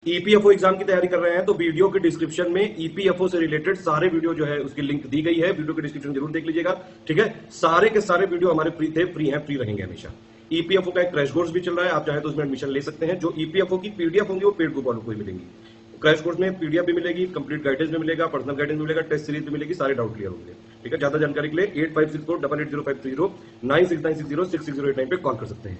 EPFO exam की तैयारी कर रहे हैं तो वीडियो के डिस्क्रिप्शन में ईपीएफओ से रिलेटेड सारे वीडियो जो है उसकी लिंक दी गई है, वीडियो के डिस्क्रिप्शन जरूर देख लीजिएगा। ठीक है, सारे के सारे वीडियो हमारे फ्री थे, फ्री हैं, फ्री रहेंगे हमेशा। ईपीएफओ का एक क्रैश कोर्स भी चल रहा है, आप चाहे तो उसमें एडमिशन ले सकते हैं। जो ईपीएफओ की पीडीएफ होंगी वो पेड ग्रुप वालों को ही मिलेंगी। क्रैश कोर्स में पीडीएफ भी मिलेगी, कंप्लीट गाइडेंस भी मिलेगा, पर्सनल गाइडेंस भी मिलेगा, टेस्ट सीरीज भी मिलेगी, सारे डाउट क्लियर होंगे। ठीक है, ज्यादा जानकारी के लिए 8564880530 9669606608 पे कॉल कर सकते हैं।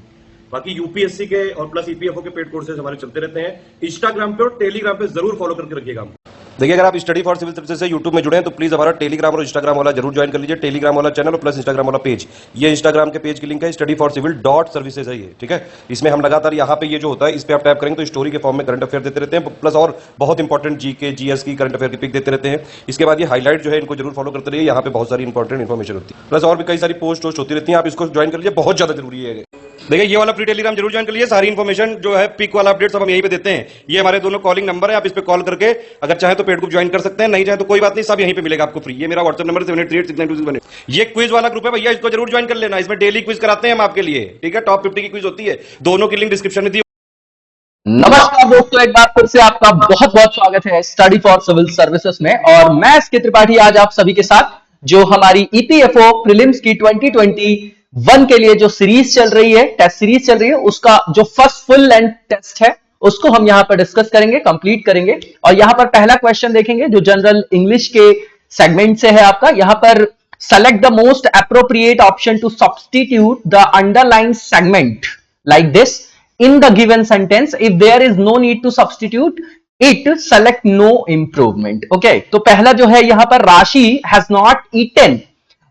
बाकी यूपीएससी के और प्लस ईपीएफओ के पेड कोर्सेज हमारे चलते रहते हैं। इंस्टाग्राम पे और टेलीग्राम पे जरूर फॉलो करके रखिएगा हमको। देखिए, अगर आप स्टडी फॉर सिविल सर्विसेज से यूट्यूब में जुड़े हैं तो प्लीज हमारा टेलीग्राम और इंस्टाग्राम वाला जरूर ज्वाइन कर लीजिए। टेलीग्राम वाला चैनल और प्लस इंस्टाग्राम वाला पेज, ये इंस्टाग्राम के पेज की लिंक है, studyforcivil.services है ये। ठीक है, इसमें हम लगातार यहाँ पे ये जो होता है इस पे आप टैप करेंगे तो स्टोरी के फॉर्म में करंट अफेयर देते रहते हैं, प्लस और बहुत इंपॉर्टेंट जीके जीएस की करंट अफेयर की पिक देते रहते हैं। इसके बाद ये हाईलाइट जो है इनको जरूर फॉलो करते रहिए, यहाँ पे बहुत सारी इंपॉर्टेंट इन्फॉर्मेशन होती है, प्लस और भी कई सारी पोस्ट होती रहती है, आप इसको ज्वाइन कर लीजिए, बहुत ज्यादा जरूरी है। देखिए, ये वाला फ्री टेलीग्राम जरूर ज्वाइन कर लीजिए, सारी इन्फॉर्मेशन जो है पिक वाला अपडेट सब हम यहीं पे देते हैं। ये हमारे दोनों कॉलिंग नंबर है, आप इस पे कॉल करके अगर चाहे तो पेड ग्रुप ज्वाइन कर सकते हैं, नहीं चाहे तो कोई बात नहीं, सब यहीं पे मिलेगा आपको फ्री। ये मेरा व्हाट्सएप नंबर 7838692618। ये क्विज वाला ग्रुप है भैया, इसको जरूर ज्वाइन कर लेना, इसमें डेली क्विज कराते हैं हम आपके लिए। ठीक है, टॉप 50 की क्विज होती है, दोनों की लिंक डिस्क्रिप्शन में दी। नमस्कार दोस्तों, एक बार फिर से आपका बहुत बहुत स्वागत है स्टडी फॉर सिविल सर्विसेज में। और मैं एसके त्रिपाठी आज आप सभी के साथ जो हमारी ईपीएफओ प्रीलिम्स की 2021 के लिए जो सीरीज चल रही है, टेस्ट सीरीज चल रही है, उसका जो फर्स्ट फुल लेंथ टेस्ट है उसको हम यहां पर डिस्कस करेंगे, कंप्लीट करेंगे। और यहां पर पहला क्वेश्चन देखेंगे जो जनरल इंग्लिश के सेगमेंट से है आपका। यहां पर select the most appropriate option to substitute the underline segment like this in the given sentence. If there is no need to substitute it, select no improvement. Okay, तो पहला जो है यहां पर राशि has not eaten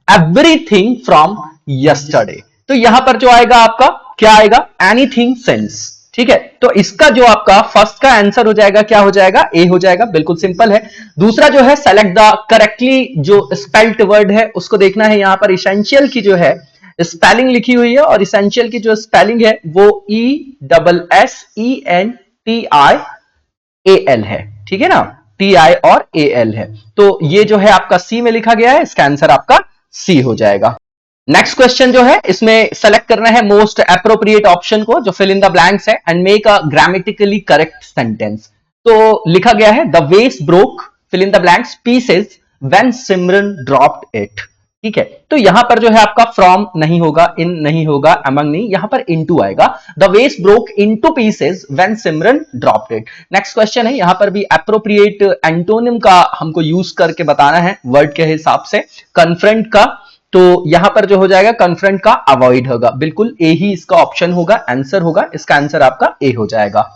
everything from yesterday, तो यहां पर जो आएगा आपका क्या आएगा, anything since। ठीक है, तो इसका जो आपका फर्स्ट का आंसर हो जाएगा क्या हो जाएगा, ए हो जाएगा, बिल्कुल सिंपल है। दूसरा जो है सेलेक्ट द करेक्टली जो स्पेल्ट वर्ड है उसको देखना है। यहां पर इसेंशियल की जो है स्पेलिंग लिखी हुई है और इसेंशियल की जो स्पेलिंग है वो ESSENTIAL है। ठीक है ना, TI और AL है, तो ये जो है आपका सी में लिखा गया है, इसका आंसर आपका सी हो जाएगा। नेक्स्ट क्वेश्चन जो है इसमें सेलेक्ट करना है मोस्ट एप्रोप्रिएट ऑप्शन को जो फिल इन द ब्लैंक्स है and make a grammatically correct sentence. तो लिखा गया है the waste broke fill in the blanks pieces when Simran dropped it. ठीक है, तो यहां पर जो है आपका फ्रॉम नहीं होगा, इन नहीं होगा, अमंग नहीं, यहां पर इनटू आएगा। The waste broke into pieces when Simran dropped it. Next question है, यहां पर भी एप्रोप्रिएट एंटोनिम का हमको यूज करके बताना है वर्ड के हिसाब से। कन्फ्रंट का, तो यहां पर जो हो जाएगा कन्फ्रंट का अवॉइड होगा, बिल्कुल ए ही इसका ऑप्शन होगा, आंसर होगा, इसका आंसर आपका ए हो जाएगा।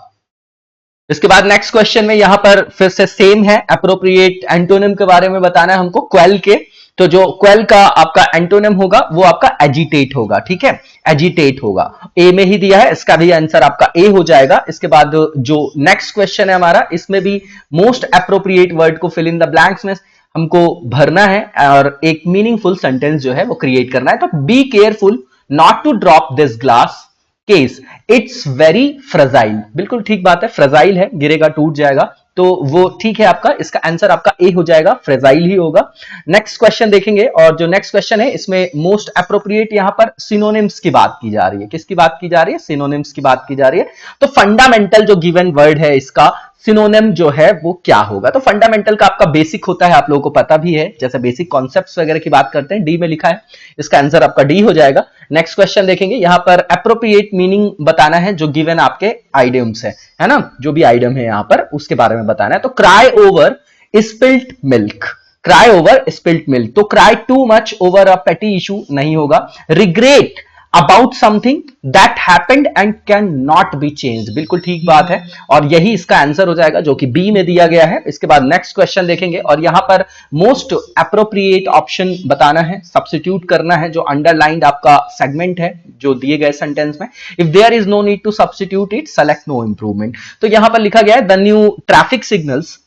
इसके बाद नेक्स्ट क्वेश्चन में यहां पर फिर से सेम है, एप्रोप्रिएट एंटोनिम के बारे में बताना है हमको क्वेल के। तो जो क्वेल का आपका एंटोनिम होगा वो आपका एजिटेट होगा। ठीक है, एजिटेट होगा, ए में ही दिया है, इसका भी आंसर आपका ए हो जाएगा। इसके बाद जो नेक्स्ट क्वेश्चन है हमारा, इसमें भी मोस्ट एप्रोप्रिएट वर्ड को फिल इन द ब्लैंक्स में हमको भरना है और एक मीनिंगफुल सेंटेंस जो है वो क्रिएट करना है। तो be careful not to drop this glass case, it's very fragile. बिल्कुल ठीक बात है, फ्रेजाइल है, गिरेगा टूट जाएगा, तो वो ठीक है आपका, इसका आंसर आपका ए हो जाएगा, फ्रेजाइल ही होगा। नेक्स्ट क्वेश्चन देखेंगे और जो नेक्स्ट क्वेश्चन है इसमें मोस्ट एप्रोप्रिएट यहां पर सिनोनिम्स की बात की जा रही है। किसकी बात की जा रही है, सिनोनिम्स की बात की जा रही है। तो फंडामेंटल जो गिवन वर्ड है इसका सिनोनिम जो है वो क्या होगा। तो फंडामेंटल का आपका बेसिक होता है, आप लोगों को पता भी है, जैसे बेसिक कॉन्सेप्ट्स वगैरह की बात करते हैं, डी में लिखा है, इसका आंसर आपका डी हो जाएगा। नेक्स्ट क्वेश्चन देखेंगे, यहां पर एप्रोप्रिएट मीनिंग बताना है जो गिवन आपके आइडियम्स है ना, जो भी आइडियम है यहां पर उसके बारे में बताना है। तो cry over spilt milk, cry over spilt milk, तो cry too much over a petty issue नहीं होगा। Regret about something that happened and can not be changed, बिल्कुल ठीक बात है और यही इसका आंसर हो जाएगा जो कि बी में दिया गया है। इसके बाद नेक्स्ट क्वेश्चन देखेंगे और यहां पर मोस्ट एप्रोप्रिएट ऑप्शन बताना है, सब्स्टिट्यूट करना है जो अंडरलाइंड आपका सेगमेंट है जो दिए गए सेंटेंस में। If there is no need to substitute it, select no improvement. तो यहां पर लिखा गया है the new traffic signals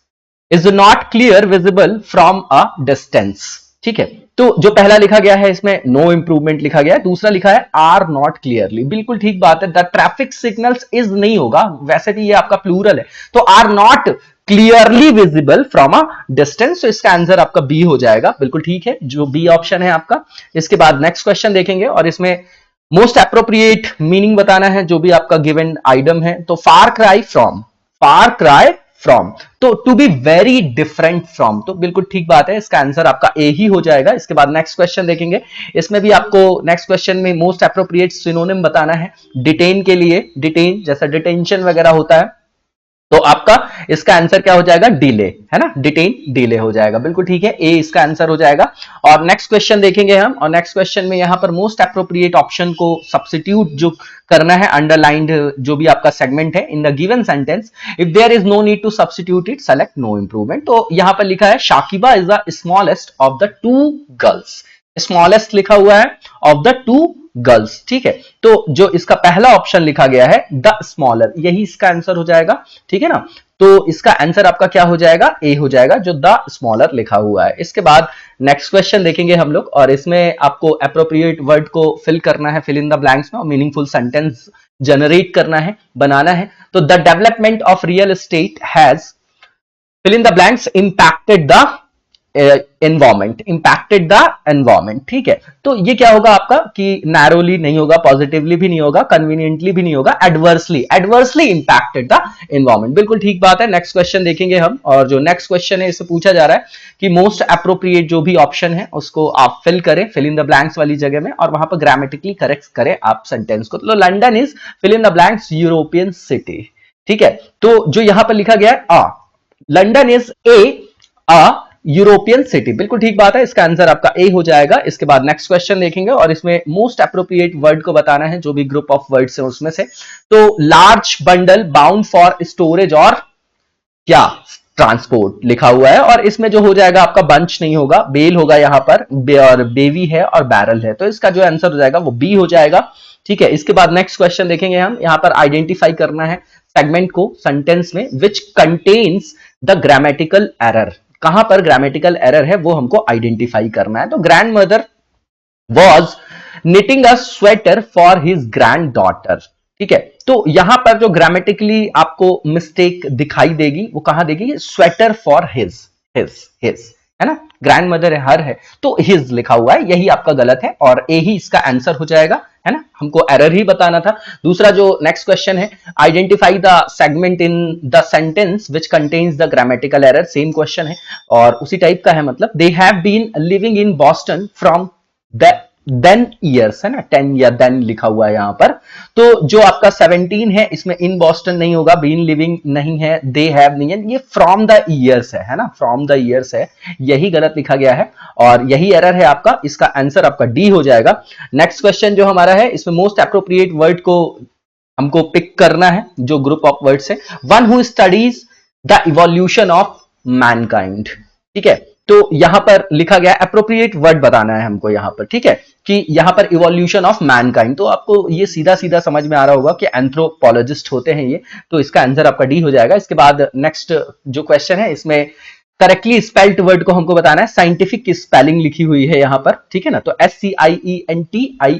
is not clear visible from a distance. ठीक है, तो जो पहला लिखा गया है इसमें नो इंप्रूवमेंट लिखा गया है, दूसरा लिखा है आर नॉट क्लियरली, बिल्कुल ठीक बात है। द ट्रैफिक सिग्नल्स इज नहीं होगा, वैसे भी ये आपका प्लूरल है, तो are not clearly visible from a distance, तो इसका आंसर आपका बी हो जाएगा, बिल्कुल ठीक है, जो बी ऑप्शन है आपका। इसके बाद नेक्स्ट क्वेश्चन देखेंगे और इसमें मोस्ट एप्रोप्रिएट मीनिंग बताना है जो भी आपका गिवन आइटम है। तो far cry from, far cry from, तो to be very different from, तो बिल्कुल ठीक बात है, इसका आंसर आपका ए ही हो जाएगा। इसके बाद नेक्स्ट क्वेश्चन देखेंगे, इसमें भी आपको नेक्स्ट क्वेश्चन में मोस्ट एप्रोप्रिएट सिनोनिम बताना है। डिटेन के लिए, डिटेन जैसा डिटेंशन वगैरह होता है, तो आपका इसका आंसर क्या हो जाएगा, डिले, है ना, डिटेन डिले हो जाएगा, बिल्कुल ठीक है, ए इसका आंसर हो जाएगा। और नेक्स्ट क्वेश्चन देखेंगे हम, और नेक्स्ट क्वेश्चन में यहां पर मोस्ट एप्रोप्रिएट ऑप्शन को सब्स्टिट्यूट जो करना है, अंडरलाइंड जो भी आपका सेगमेंट है in the given sentence, if there is no need to substitute it select no improvement. तो यहां पर लिखा है Shakiba is the smallest of the two girls, smallest लिखा हुआ है ऑफ द टू गर्ल्स, ठीक है, तो जो इसका पहला ऑप्शन लिखा गया है द स्मॉलर, यही इसका आंसर हो जाएगा, ठीक है ना, तो इसका आंसर आपका क्या हो जाएगा, ए हो जाएगा, जो द स्मॉलर लिखा हुआ है। इसके बाद नेक्स्ट क्वेश्चन देखेंगे हम लोग, और इसमें आपको एप्रोप्रिएट वर्ड को फिल करना है, फिल इन द ब्लैंक्स में, और मीनिंगफुल सेंटेंस जनरेट करना है, बनाना है। तो the development of real estate has fill in the blanks impacted the environment, impacted the environment, ठीक है, तो ये क्या होगा आपका कि नैरोली नहीं होगा, पॉजिटिवली भी नहीं होगा, कन्वीनियंटली भी नहीं होगा, adversely, adversely impacted the environment, बिल्कुल ठीक बात है। नेक्स्ट क्वेश्चन देखेंगे हम, और जो नेक्स्ट क्वेश्चन है इससे पूछा जा रहा है कि मोस्ट एप्रोप्रिएट जो भी ऑप्शन है उसको आप फिल करें, फिल इन द ब्लैंक्स वाली जगह में, और वहां पर ग्रामेटिकली करेक्ट करें आप सेंटेंस को। तो London is fill in the blanks European city, ठीक है, तो जो यहां पर लिखा गया है London is a European city, बिल्कुल ठीक बात है, इसका आंसर आपका ए हो जाएगा। इसके बाद नेक्स्ट क्वेश्चन देखेंगे, और इसमें मोस्ट एप्रोप्रिएट वर्ड को बताना है, जो भी ग्रुप ऑफ वर्ड्स है उसमें से। तो large bundle bound for storage और क्या ट्रांसपोर्ट लिखा हुआ है, और इसमें जो हो जाएगा आपका बंच नहीं होगा, बेल होगा यहां पर, और बेवी है और बैरल है, तो इसका जो आंसर हो जाएगा वो बी हो जाएगा, ठीक है। इसके बाद नेक्स्ट क्वेश्चन देखेंगे हम, यहां पर आइडेंटिफाई करना है सेगमेंट को सेंटेंस में which contains the grammatical error, कहां पर ग्रामेटिकल एरर है वो हमको आइडेंटिफाई करना है। तो grand mother was knitting a sweater for his grand daughter, ठीक है, तो यहां पर जो ग्रामेटिकली आपको मिस्टेक दिखाई देगी वो कहां देगी, स्वेटर फॉर हिज, हिज है ना, ग्रैंड मदर है, हर है, तो हिज लिखा हुआ है, यही आपका गलत है, और ए ही इसका आंसर हो जाएगा, है ना, हमको एरर ही बताना था। दूसरा जो नेक्स्ट क्वेश्चन है, identify the segment in the sentence which contains the grammatical error, same question है और उसी टाइप का है, मतलब they have been living in Boston from the then years, है ना, 10 या देन लिखा हुआ है यहां पर, तो जो आपका 17 है इसमें इन बॉस्टन नहीं होगा, बीन लिविंग नहीं है, दे हैव नहीं है, ये फ्रॉम द ईयर्स है ना, फ्रॉम द ईयर्स है, यही गलत लिखा गया है और यही एरर है आपका, इसका आंसर आपका डी हो जाएगा। नेक्स्ट क्वेश्चन जो हमारा है, इसमें मोस्ट एप्रोप्रिएट वर्ड को हमको पिक करना है, जो ग्रुप ऑफ वर्ड्स है, one who studies the evolution of Mankind, ठीक है, तो यहां पर लिखा गया एप्रोप्रिएट वर्ड बताना है हमको यहां पर, ठीक है, कि यहां पर इवोल्यूशन ऑफ मैनकाइंड, तो आपको ये सीधा सीधा समझ में आ रहा होगा कि एंथ्रोपोलॉजिस्ट होते हैं ये, तो इसका आंसर आपका डी हो जाएगा। इसके बाद नेक्स्ट जो क्वेश्चन है, इसमें करेक्टली स्पेल्ड वर्ड को हमको बताना है, साइंटिफिक स्पेलिंग लिखी हुई है यहां पर, ठीक है ना, तो SCIENTIFIC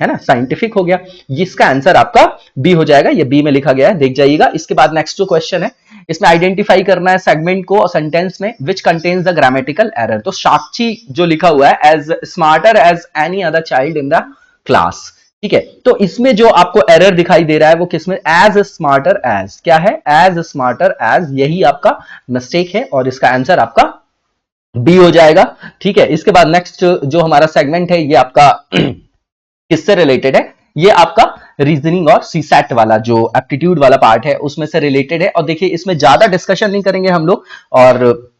है ना, साइंटिफिक हो गया, इसका आंसर आपका बी हो जाएगा, ये बी में लिखा गया है, देख जाइएगा। इसके बाद नेक्स्ट जो क्वेश्चन है, इसमें आइडेंटिफाई करना है सेगमेंट को और सेंटेंस में which contains the grammatical error, तो साक्षी जो लिखा हुआ है as smarter as any other child in the class, ठीक है, तो इसमें जो आपको एरर दिखाई दे रहा है वो किसमें, एज स्मार्टर एज, क्या है, एज स्मार्टर एज, यही आपका मिस्टेक है और इसका आंसर आपका बी हो जाएगा, ठीक है। इसके बाद नेक्स्ट जो हमारा सेगमेंट है ये आपका किससे रिलेटेड है, ये आपका रीजनिंग और सीसैट वाला जो एप्टीट्यूड वाला पार्ट है उसमें से रिलेटेड है, और देखिए इसमें ज्यादा डिस्कशन नहीं करेंगे हम लोग, और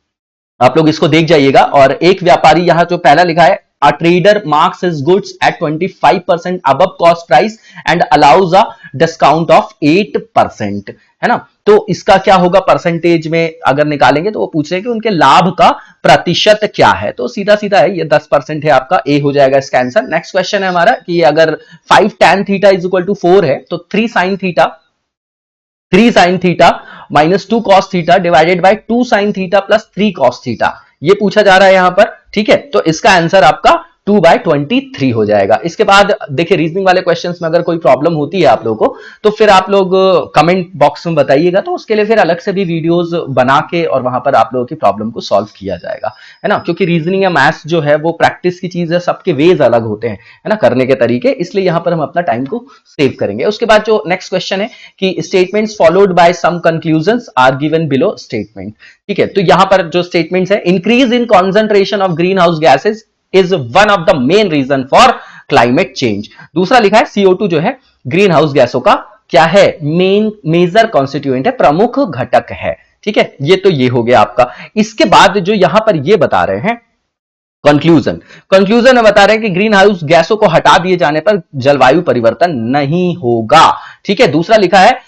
आप लोग इसको देख जाइएगा। और एक व्यापारी, यहां जो पहला लिखा है, a trader marks his goods at 25% above cost price and allows a discount of 8%, है ना, तो इसका क्या होगा, परसेंटेज में अगर निकालेंगे तो वो पूछ रहे हैं कि उनके लाभ का प्रतिशत क्या है, तो सीधा सीधा है, ये 10% है आपका, ए हो जाएगा इसका आंसर। नेक्स्ट क्वेश्चन है हमारा कि अगर 5 tan theta is equal to 4 है, तो 3 sin theta minus 2 cos theta divided by 2 sin theta plus 3 cos theta, ये पूछा जा रहा है यहां पर, ठीक है, तो इसका आंसर आपका 2/23 हो जाएगा। इसके बाद देखिए रीजनिंग वाले क्वेश्चंस में अगर कोई प्रॉब्लम होती है आप लोगों को तो फिर आप लोग कमेंट बॉक्स में बताइएगा, तो उसके लिए फिर अलग से भी वीडियोस बना के और वहां पर आप लोगों की प्रॉब्लम को सॉल्व किया जाएगा, है ना। क्योंकि रीजनिंग या मैथ्स जो है वो प्रैक्टिस की चीज है, सबके वेज अलग होते हैं, है ना, करने के तरीके, इसलिए यहां पर हम अपना टाइम को सेव करेंगे। उसके बाद जो नेक्स्ट क्वेश्चन है कि statements followed by some conclusions are given below statement. ठीक है, तो यहां पर जो स्टेटमेंट्स है, increase in concentration of green house gases is one of the main reason for climate change. दूसरा लिखा है CO2 जो है ग्रीन हाउस गैसों का क्या है, मेन मेजर कॉन्स्टिट्यूएंट है, प्रमुख घटक है। ठीक है, ये तो ये हो गया आपका। इसके बाद जो यहां पर ये बता रहे हैं कंक्लूजन में बता रहे हैं कि ग्रीन हाउस गैसों को हटा दिए जाने पर जलवायु परिवर्तन नहीं होगा। ठीक है, दूसरा लिखा है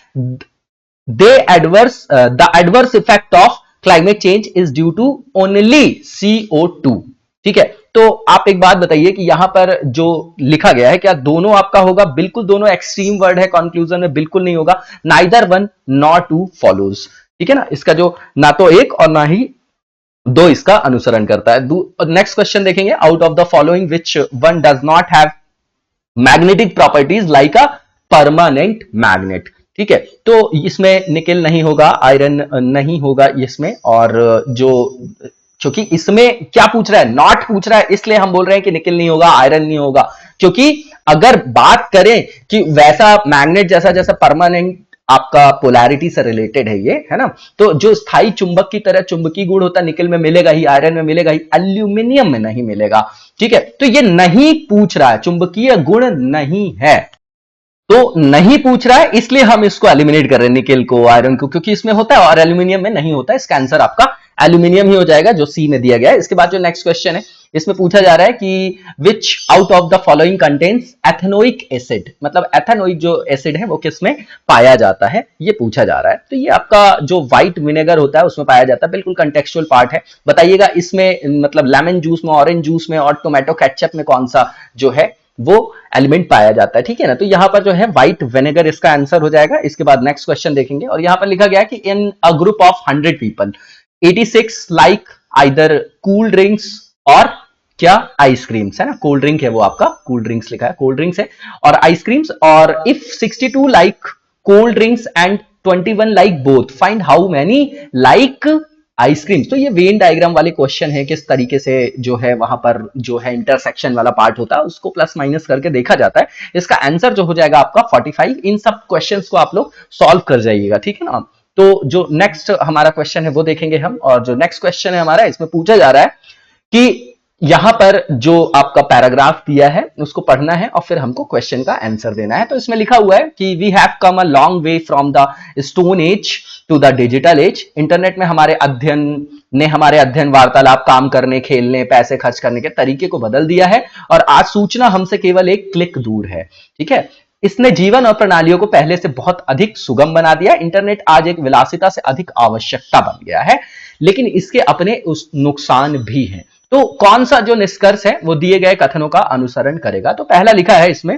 the adverse effect of climate change is due to only CO2। ठीक है, तो आप एक बात बताइए कि यहां पर जो लिखा गया है क्या दोनों आपका होगा? बिल्कुल दोनों एक्सट्रीम वर्ड है, कंक्लूजन में बिल्कुल नहीं होगा। Neither one nor two follows. ठीक है ना, इसका जो ना तो एक और ना ही दो इसका अनुसरण करता है। नेक्स्ट क्वेश्चन देखेंगे, out of the following which one does not have magnetic properties like a permanent magnet. ठीक है, तो इसमें निकेल नहीं होगा, आयरन नहीं होगा इसमें, और जो क्योंकि इसमें क्या पूछ रहा है, नॉट पूछ रहा है, इसलिए हम बोल रहे हैं कि निकेल नहीं होगा, आयरन नहीं होगा। क्योंकि अगर बात करें कि वैसा मैग्नेट जैसा जैसा परमानेंट आपका पोलैरिटी से रिलेटेड है ये, है ना, तो जो स्थायी चुंबक की तरह चुंबकीय गुण होता है निकेल में मिलेगा ही, आयरन में मिलेगा ही, एल्यूमिनियम में नहीं मिलेगा। ठीक है, तो ये नहीं पूछ रहा है, चुंबकीय गुण नहीं है, तो नहीं पूछ रहा है, इसलिए हम इसको एलिमिनेट कर रहे हैं, निकेल को, आयरन को, क्योंकि इसमें होता है और एल्यूमिनियम में नहीं होता है। इसका आंसर आपका एल्यूमिनियम ही हो जाएगा जो सी में दिया गया है। इसके बाद जो नेक्स्ट क्वेश्चन है, इसमें पूछा जा रहा है कि विच out of the following contains ethanoic acid, मतलब एथेनोइक जो एसिड है वो किसमें पाया जाता है, ये पूछा जा रहा है। तो ये आपका जो व्हाइट विनेगर होता है उसमें पाया जाता है, बिल्कुल कंटेक्चुअल पार्ट है। बताइएगा इसमें मतलब लेमन जूस में, ऑरेंज जूस में और टोमेटो केचप में कौन सा जो है वो एलिमेंट पाया जाता है। ठीक है ना, तो यहां पर जो है व्हाइट विनेगर इसका आंसर हो जाएगा। इसके बाद नेक्स्ट क्वेश्चन देखेंगे, और यहां पर लिखा गया है कि in a group of 100 people 86 like either cool drinks और क्या आइसक्रीम्स, है ना, कोल्ड ड्रिंक है वो आपका, कोल्ड ड्रिंक्स लिखा है, कोल्ड ड्रिंक्स है और आइसक्रीम्स। और if 62 like cold drinks and 21 like both, find how many like ice creams. तो ये वेन डायग्राम वाले क्वेश्चन है, किस तरीके से जो है वहां पर जो है इंटरसेक्शन वाला पार्ट होता है उसको प्लस माइनस करके देखा जाता है। इसका आंसर जो हो जाएगा आपका 45। इन सब क्वेश्चंस को आप लोग सॉल्व कर जाइएगा। ठीक है ना, तो जो नेक्स्ट हमारा क्वेश्चन है वो देखेंगे हम, और जो नेक्स्ट क्वेश्चन है हमारा, इसमें पूछा जा रहा है कि यहां पर जो आपका पैराग्राफ दिया है उसको पढ़ना है और फिर हमको क्वेश्चन का आंसर देना है। तो इसमें लिखा हुआ है कि we have come a long way from the stone age to the digital age. Internet में हमारे अध्ययन वार्तालाप, काम करने, खेलने, पैसे खर्च करने के तरीके को बदल दिया है और आज सूचना हमसे केवल एक क्लिक दूर है। ठीक है, इसने जीवन और प्रणालियों को पहले से बहुत अधिक सुगम बना दिया। इंटरनेट आज एक विलासिता से अधिक आवश्यकता बन गया है, लेकिन इसके अपने उस नुकसान भी हैं। तो कौन सा जो निष्कर्ष है वो दिए गए कथनों का अनुसरण करेगा? तो पहला लिखा है इसमें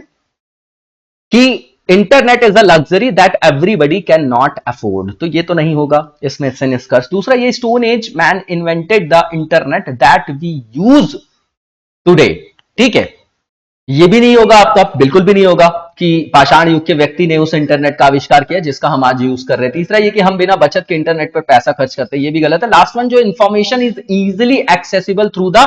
कि internet is a luxury that everybody can not afford, तो ये तो नहीं होगा इसमें से निष्कर्ष। दूसरा, ये stone age man invented the internet that we use today. ठीक है, ये भी नहीं होगा आपका, बिल्कुल भी नहीं होगा कि पाषाण युग के व्यक्ति ने उस इंटरनेट का आविष्कार किया जिसका हम आज यूज कर रहे हैं। तीसरा, ये कि हम बिना बचत के इंटरनेट पर पैसा खर्च करते हैं, ये भी गलत है। लास्ट वन, जो information is easily accessible through the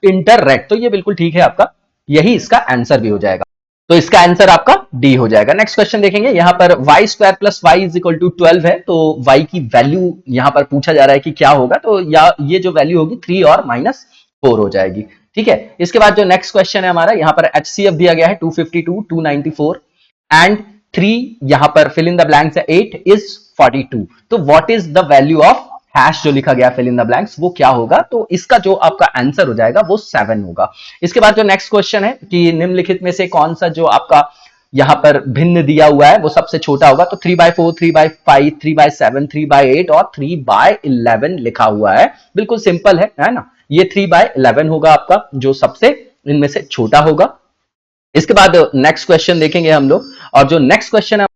internet, तो ये बिल्कुल ठीक है आपका, यही इसका आंसर भी हो जाएगा। तो इसका आंसर आपका डी हो जाएगा। नेक्स्ट क्वेश्चन देखेंगे, यहां पर y square plus y is equal to 12 है, तो y की वैल्यू यहां पर पूछा जा रहा है कि क्या होगा, तो ये जो वैल्यू होगी 3 और -4 हो जाएगी। ठीक है, इसके बाद जो नेक्स्ट क्वेश्चन है हमारा, यहां पर HCF दिया गया है 252, 294 एंड 3, यहां पर फिल इन द ब्लैंक्स है 8 इज 42। तो what is the value of hash जो लिखा गया फिल इन द ब्लैंक्स, वो क्या होगा? तो इसका जो आपका आंसर हो जाएगा वो 7 होगा। इसके बाद जो नेक्स्ट क्वेश्चन है कि निम्नलिखित में से कौन सा जो आपका यहां पर भिन्न दिया हुआ है वो सबसे छोटा होगा, तो 3/4, 3/5, 3/7, 3/8 और 3/11 लिखा हुआ है। बिल्कुल सिंपल है ना, ये 3/11 होगा आपका, जो सबसे इनमें से छोटा होगा। इसके बाद नेक्स्ट क्वेश्चन देखेंगे हम लोग, और जो नेक्स्ट क्वेश्चन है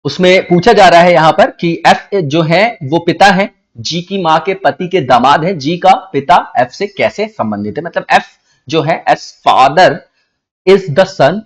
उसमें पूछा जा रहा है यहां पर कि एफ जो है वो पिता है, जी की मां के पति के दामाद है, जी का पिता एफ से कैसे संबंधित है, मतलब एफ जो है S father is the son,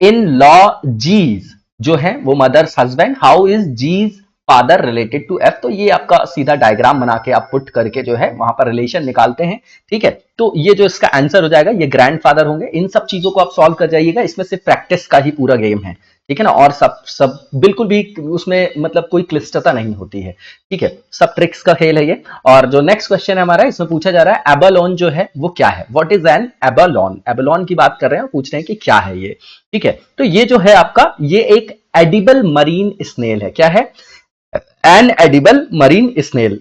in law G's जो है वो mother's husband, how is G's father related to F. तो ये आपका सीधा डायग्राम बना के आप पुट करके जो है वहां पर रिलेशन निकालते हैं, ठीक है। तो ये जो इसका आंसर हो जाएगा ये ग्रैंडफादर होंगे। इन सब चीजों को आप सॉल्व कर जाइएगा, इसमें सिर्फ प्रैक्टिस का ही पूरा गेम है, ठीक है ना। और सब बिल्कुल भी उसमें मतलब कोई क्लिष्टता नहीं होती है, ठीक है, सब ट्रिक्स का खेल है ये। और जो नेक्स्ट क्वेश्चन है हमारा, इसमें पूछा जा रहा है एबालोन जो है वो क्या है, what is an Avalon. Avalon की बात कर रहे हैं, पूछ रहे हैं कि क्या है ये, ठीक है। तो ये जो है आपका ये एक एडिबल मरीन स्नेल है। क्या है? An edible marine snail.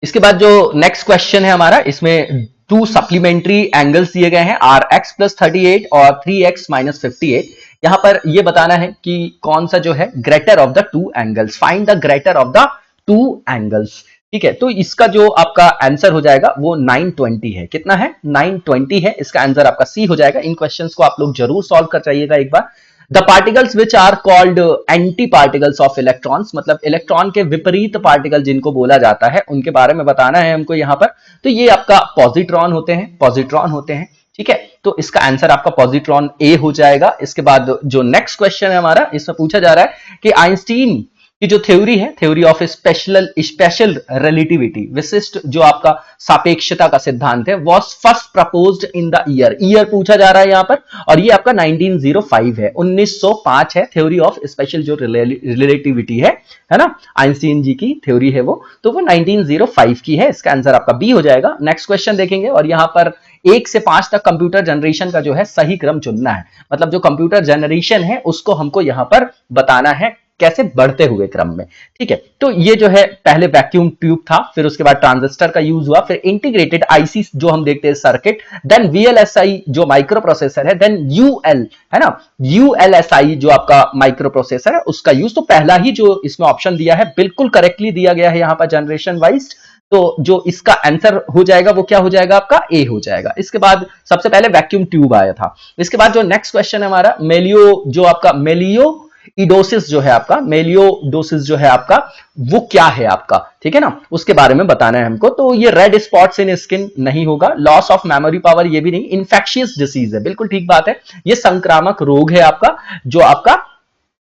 इसके बाद जो नेक्स्ट क्वेश्चन है हमारा, इसमें 2 सप्लीमेंट्री एंगल्स दिए गए हैं, आर एक्स प्लस 38 और 3x माइनस 58। यहां पर यह बताना है कि कौन सा जो है greater of the 2 angles, find the greater of the 2 angles, ठीक है। तो इसका जो आपका आंसर हो जाएगा वो 920 है। कितना है? 920 है। इसका आंसर आपका सी हो जाएगा। इन क्वेश्चंस को आप लोग जरूर सॉल्व कर जाइएगा एक बार। The particles which are called anti particles of electrons, मतलब इलेक्ट्रॉन के विपरीत पार्टिकल जिनको बोला जाता है उनके बारे में बताना है हमको यहां पर। तो ये आपका पॉजिट्रॉन होते हैं, पॉजिट्रॉन होते हैं, ठीक है। तो इसका आंसर आपका पॉजिट्रॉन ए हो जाएगा। इसके बाद जो नेक्स्ट क्वेश्चन है हमारा, इसमें पूछा जा रहा है कि आइंस्टीन की जो थ्योरी है, थ्योरी ऑफ स्पेशल रिलेटिविटी, विशिष्ट जो आपका सापेक्षता का सिद्धांत है, was first proposed in the year पूछा जा रहा है यहां पर, और ये आपका 1905 है, 1905 है। थ्योरी ऑफ स्पेशल जो रिलेटिविटी है ना, आइंस्टीन जी की थ्योरी है वो, तो वो 1905 की है। इसका आंसर आपका बी हो जाएगा। नेक्स्ट क्वेश्चन देखेंगे, और यहां पर 1 से 5 तक कंप्यूटर जनरेशन का जो है सही क्रम चुनना है, मतलब जो कंप्यूटर जनरेशन है उसको हमको यहां पर बताना है कैसे बढ़ते हुए क्रम में, ठीक है। तो ये जो है पहले वैक्यूम ट्यूब था, फिर उसके बाद ट्रांजिस्टर का यूज हुआ, फिर इंटीग्रेटेड आईसी जो हम देखते हैं सर्किट, देन वीएलएसआई जो माइक्रो प्रोसेसर है, देन यूएल है ना, यूएलएसआई जो आपका माइक्रो प्रोसेसर है उसका यूज। तो पहला ही जो इसमें ऑप्शन दिया है बिल्कुल करेक्टली दिया गया है यहां पर जनरेशन वाइज। तो जो इसका आंसर हो जाएगा वो क्या हो जाएगा आपका? ए हो जाएगा। इसके बाद सबसे पहले वैक्यूम ट्यूब आया था। इसके बाद जो नेक्स्ट क्वेश्चन है हमारा, मेलियो जो आपका मेलियोइडोसिस जो है आपका, मेलियोडोसिस जो है आपका वो क्या है आपका, ठीक है ना, उसके बारे में बताना है हमको। तो ये रेड स्पॉट्स इन स्किन नहीं होगा, लॉस ऑफ मेमोरी पावर ये भी नहीं, इन्फेक्शियस डिसीज है, बिल्कुल ठीक बात है, ये संक्रामक रोग है आपका जो आपका